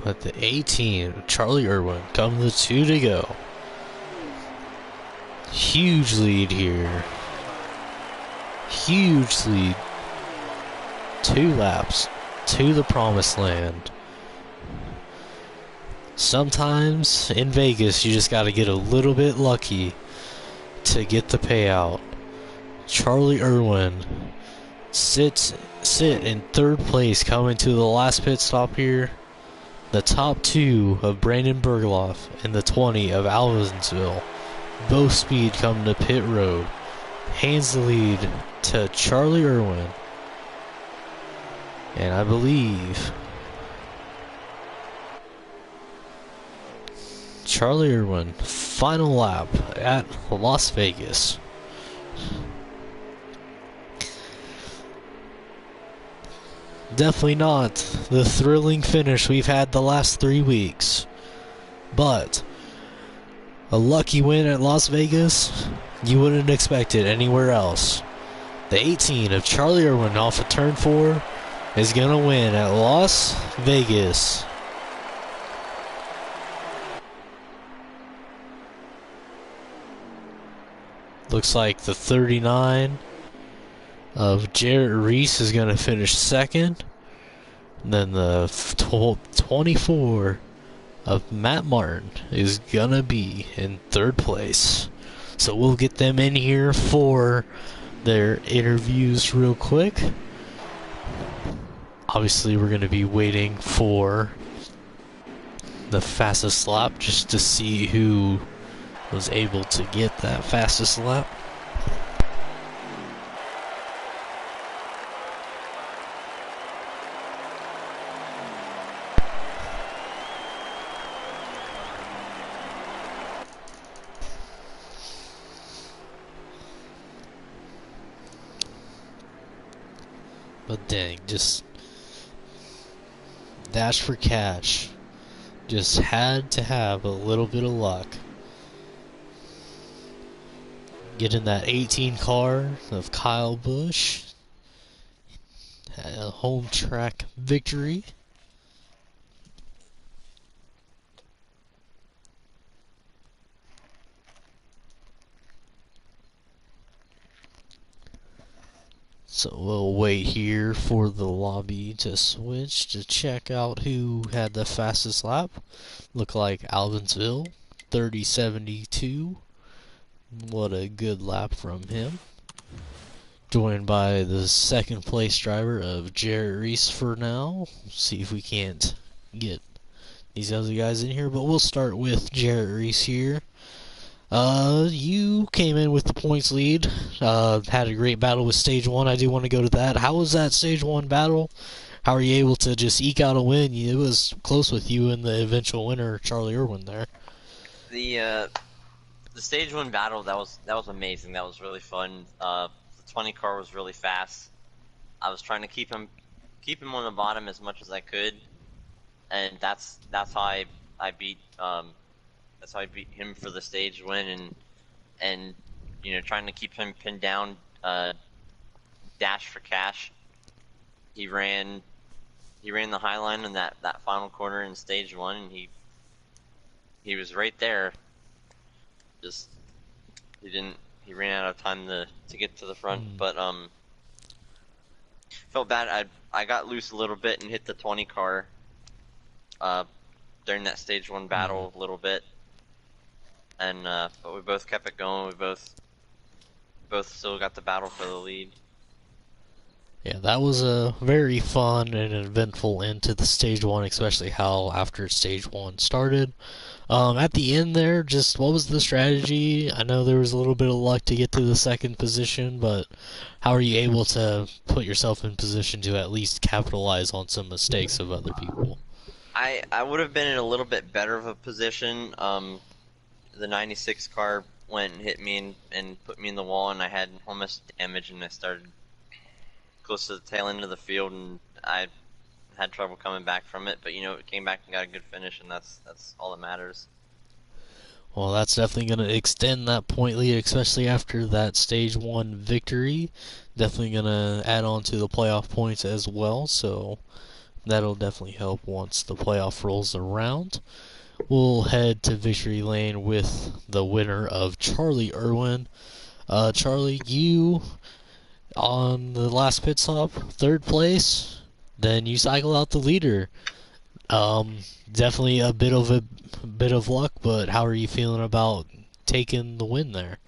But the 18, Charlie Irwin, comes to 2 to go. Huge lead here. Huge lead. 2 laps to the promised land. Sometimes in Vegas you just gotta get a little bit lucky to get the payout. Charlie Irwin sit in 3rd place coming to the last pit stop here. The top 2 of Brandon Bergloff and the 20 of Alvinsville. Both speed coming to pit road. Hands the lead to Charlie Irwin. And I believe Charlie Irwin, final lap at Las Vegas. Definitely not the thrilling finish we've had the last 3 weeks. But a lucky win at Las Vegas, you wouldn't expect it anywhere else. The 18 of Charlie Irwin off of turn 4 is going to win at Las Vegas. Looks like the 39 of Jarrett Reese is going to finish 2nd. And then the 24 of Matt Martin is going to be in 3rd place. So we'll get them in here for their interviews real quick. Obviously, we're going to be waiting for the fastest lap just to see who was able to get that fastest lap. But dang, just dash for cash. Just had to have a little bit of luck. Get in that 18 car of Kyle Busch. home track victory. So we'll wait here for the lobby to switch to check out who had the fastest lap. Look like Albinsville, 30.72. What a good lap from him. Joined by the second place driver of Reese for now. See if we can't get these other guys in here, but we'll start with Reese here. You came in with the points lead. Had a great battle with Stage 1. I do want to go to that. How was that Stage 1 battle? How were you able to just eke out a win? It was close with you and the eventual winner, Charlie Irwin, there. The Stage 1 battle, that was amazing. That was really fun. The 20 car was really fast. I was trying to keep him on the bottom as much as I could, and that's how I beat him for the stage win, and trying to keep him pinned down. Dash for cash. He ran the high line in that final corner in stage 1, and he was right there. Just he ran out of time to get to the front, but felt bad. I got loose a little bit and hit the 20 car during that stage 1 battle a little bit, and but we both kept it going. We both still got the battle for the lead. Yeah, that was a very fun and eventful end to the stage 1, especially how after stage 1 started. At the end there, just what was the strategy? I know there was a little bit of luck to get to the second position, but how are you able to put yourself in position to at least capitalize on some mistakes of other people? I would have been in a little bit better of a position. The 96 car went and hit me and put me in the wall, and I had almost damage, and I started close to the tail end of the field, and I had trouble coming back from it, but it came back and got a good finish, and that's all that matters. Well, that's definitely going to extend that point lead, especially after that stage 1 victory. Definitely going to add on to the playoff points as well, so that'll definitely help once the playoff rolls around. We'll head to victory lane with the winner of Charlie Irwin. Charlie, you on the last pit stop, 3rd place. Then you cycle out the leader. Definitely a bit of luck, but how are you feeling about taking the win there?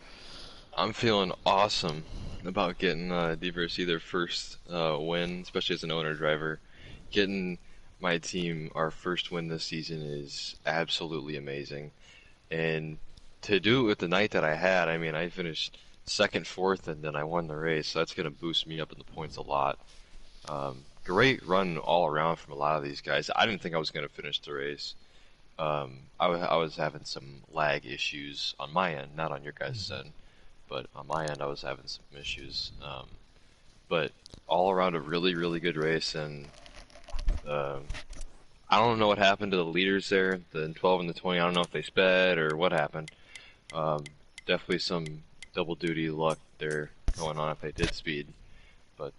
I'm feeling awesome about getting DVRC their first win, especially as an owner driver. Getting my team our first win this season is absolutely amazing, and to do it with the night that I had, I mean, I finished 2nd, 4th, and then I won the race, so that's going to boost me up in the points a lot. Great run all around from a lot of these guys. I didn't think I was going to finish the race. I was having some lag issues on my end, not on your guys' end, but on my end I was having some issues. But all around a really, really good race, and I don't know what happened to the leaders there, the 12 and the 20. I don't know if they sped or what happened. Definitely some double duty luck there going on if they did speed, but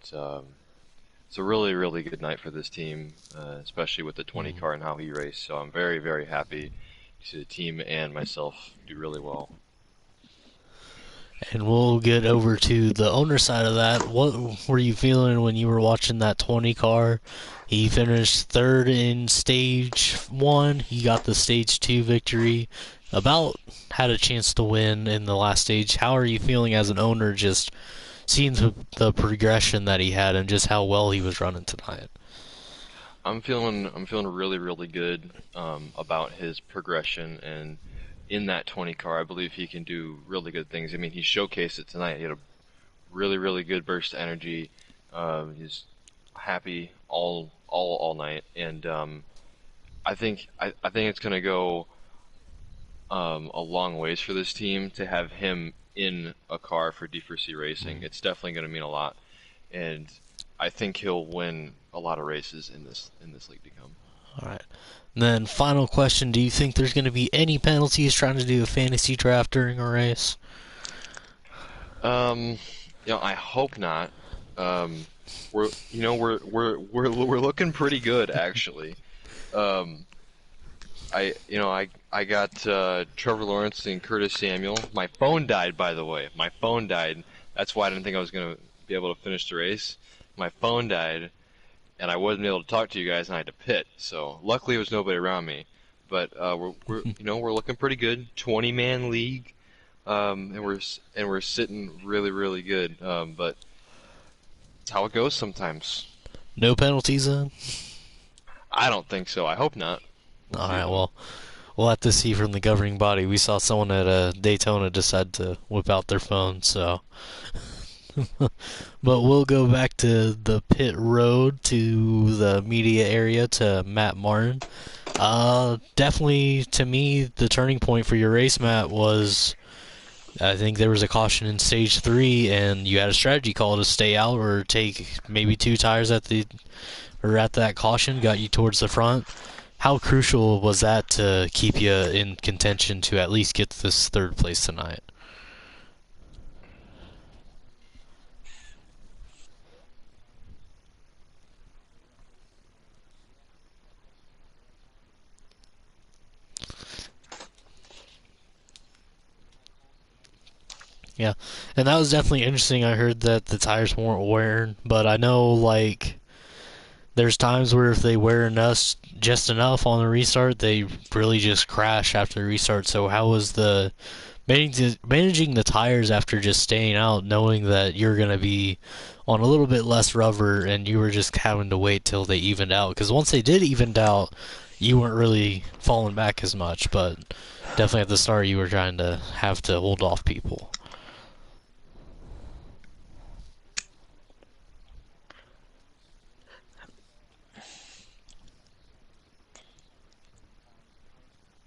it's a really, really good night for this team, especially with the 20 car and how he raced. So I'm very, very happy to see the team and myself do really well. And we'll get over to the owner side of that. What were you feeling when you were watching that 20 car? He finished 3rd in stage 1. He got the stage 2 victory. About had a chance to win in the last stage. How are you feeling as an owner, just seeing the progression that he had and just how well he was running tonight? I'm feeling really, really good about his progression, and in that 20 car, I believe he can do really good things. I mean, he showcased it tonight. He had a really, really good burst of energy. He's happy all night, and I think it's gonna go a long ways for this team to have him in a car for D4C Racing. It's definitely going to mean a lot, and I think he'll win a lot of races in this league to come. All right. And then final question, do you think there's going to be any penalties trying to do a fantasy draft during a race? I hope not. We're we're looking pretty good actually. Um, I got Trevor Lawrence and Curtis Samuel. My phone died, by the way. My phone died. That's why I didn't think I was gonna be able to finish the race. My phone died, and I wasn't able to talk to you guys, and I had to pit. So luckily, there was nobody around me. But we're looking pretty good. 20-man league, and we're sitting really good. But it's how it goes sometimes. No penalties then? I don't think so. I hope not. All right, well, we'll have to see from the governing body. We saw someone at Daytona decide to whip out their phone, so. But we'll go back to the pit road, to the media area, to Matt Martin. Definitely, to me, the turning point for your race, Matt, was I think there was a caution in stage 3, and you had a strategy call to stay out or take maybe 2 tires at that caution, got you towards the front. How crucial was that to keep you in contention to at least get this 3rd place tonight? Yeah, and that was definitely interesting. I heard that the tires weren't wearing, but I know, like, there's times where if they wear us just enough on the restart, they really just crash after the restart. So how was the managing the tires after just staying out, knowing that you're going to be on a little bit less rubber and you were just having to wait till they evened out? Because once they did even out, you weren't really falling back as much, but definitely at the start you were trying to have to hold off people.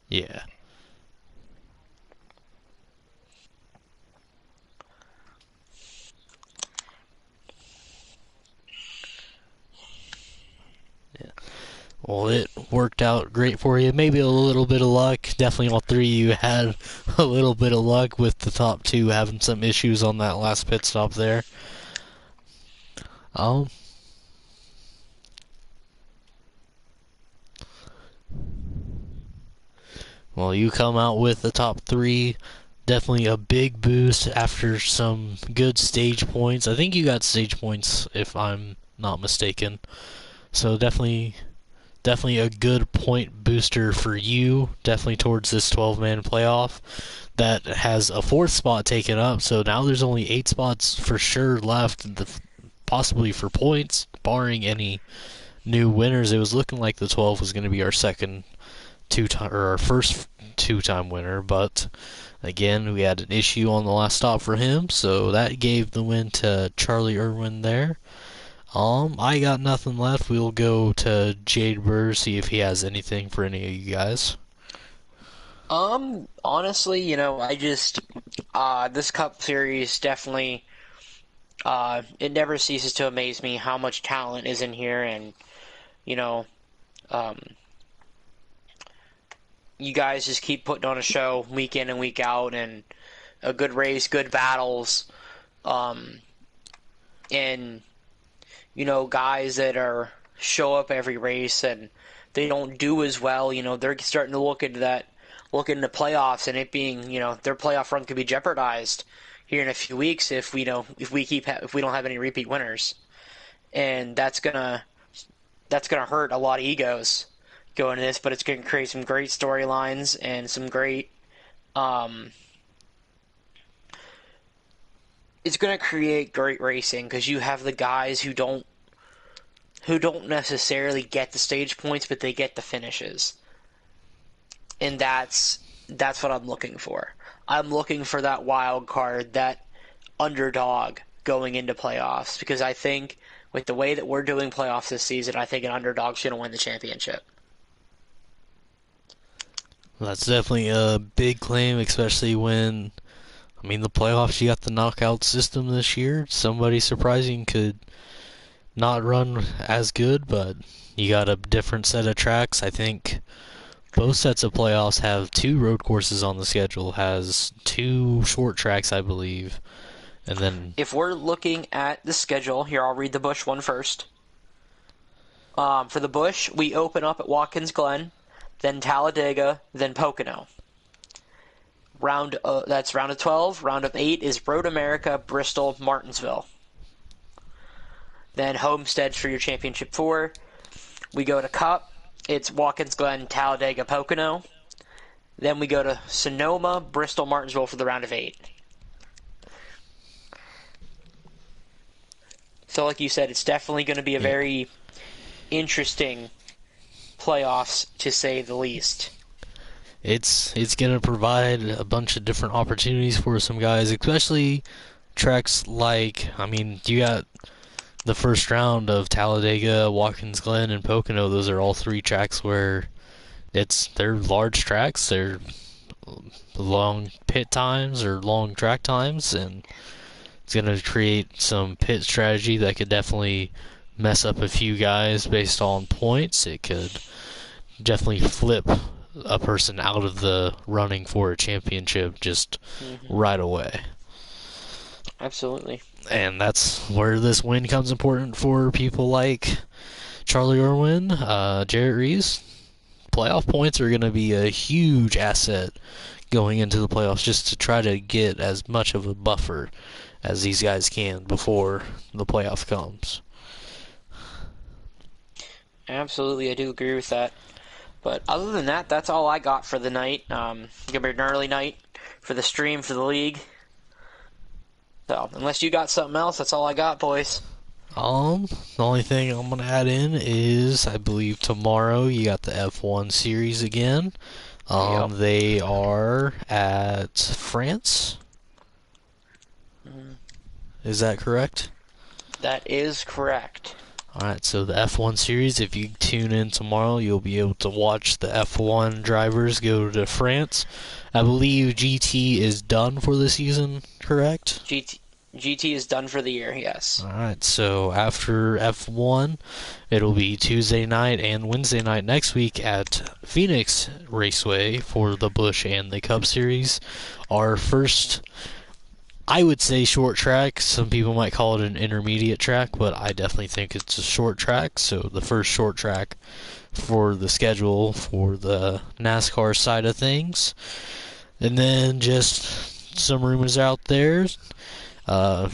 Yeah. Yeah. Well, it worked out great for you. Maybe a little bit of luck. Definitely all 3 of you had a little bit of luck with the top 2 having some issues on that last pit stop there. Well, you come out with the top 3. Definitely a big boost after some good stage points. I think you got stage points, if I'm not mistaken. So definitely a good point booster for you. Definitely towards this 12-man playoff that has a 4th spot taken up. So now there's only 8 spots for sure left, possibly for points, barring any new winners. It was looking like the 12 was going to be our our first 2-time winner, but again, we had an issue on the last stop for him, so that gave the win to Charlie Irwin there. I got nothing left. We'll go to Jade Burr, see if he has anything for any of you guys. Honestly, I just, this Cup Series definitely, it never ceases to amaze me how much talent is in here, and, you guys just keep putting on a show week in and week out, and a good race, good battles, and guys that show up every race and they don't do as well. They're starting to look into playoffs, and it being their playoff run could be jeopardized here in a few weeks if we don't have any repeat winners, and that's gonna hurt a lot of egos going into this, but it's going to create some great storylines and some great it's going to create great racing because you have the guys who don't necessarily get the stage points, but they get the finishes, and that's what I'm looking for. I'm looking for that wild card, that underdog going into playoffs, because I think with the way that we're doing playoffs this season, I think an underdog should win the championship. That's definitely a big claim, especially when, the playoffs, you got the knockout system this year. Somebody surprising could not run as good, but you got a different set of tracks. I think both sets of playoffs have 2 road courses on the schedule, has 2 short tracks, I believe, And then If we're looking at the schedule, here I'll read the Busch one first. For the Busch, we open up at Watkins Glen, then Talladega, then Pocono. That's round of 12. Round of 8 is Road America, Bristol, Martinsville. Then Homestead for your Championship 4. We go to Cup. It's Watkins Glen, Talladega, Pocono. Then we go to Sonoma, Bristol, Martinsville for the round of 8. So like you said, it's definitely going to be a very interesting playoffs, to say the least. it's going to provide a bunch of different opportunities for some guys, especially tracks like, I mean, you got the first round of Talladega, Watkins Glen, and Pocono. Those are all 3 tracks where they're large tracks, they're long pit times or long track times, and it's going to create some pit strategy that could definitely mess up a few guys based on points. It could definitely flip a person out of the running for a championship just right away. Absolutely. And that's where this win comes important for people like Charlie Irwin, Jarrett Reese. Playoff points are going to be a huge asset going into the playoffs, just to try to get as much of a buffer as these guys can before the playoff comes. Absolutely, I do agree with that. But other than that, that's all I got for the night. Gonna be an early night for the stream for the league. So, unless you got something else, that's all I got, boys. The only thing I'm gonna add in is, I believe tomorrow you got the F1 series again. Yep. They are at France. Is that correct? That is correct. Alright, so the F1 series, if you tune in tomorrow, you'll be able to watch the F1 drivers go to France. I believe GT is done for the season, correct? GT is done for the year, yes. Alright, so after F1, it'll be Tuesday night and Wednesday night next week at Phoenix Raceway for the Busch and the Cup Series. Our first, I would say, short track. Some people might call it an intermediate track, but I definitely think it's a short track. So the first short track for the schedule for the NASCAR side of things. And then just some rumors out there.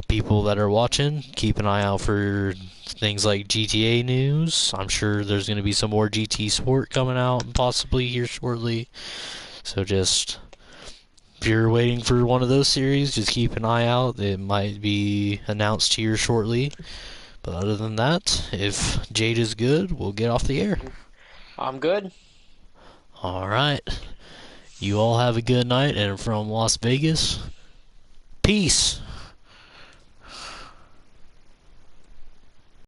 People that are watching, keep an eye out for things like GTA news. I'm sure there's going to be some more GT Sport coming out possibly here shortly. So just, if you're waiting for one of those series, just keep an eye out. It might be announced here shortly. But other than that, if Jade is good, we'll get off the air. I'm good. Alright. You all have a good night, and from Las Vegas, peace.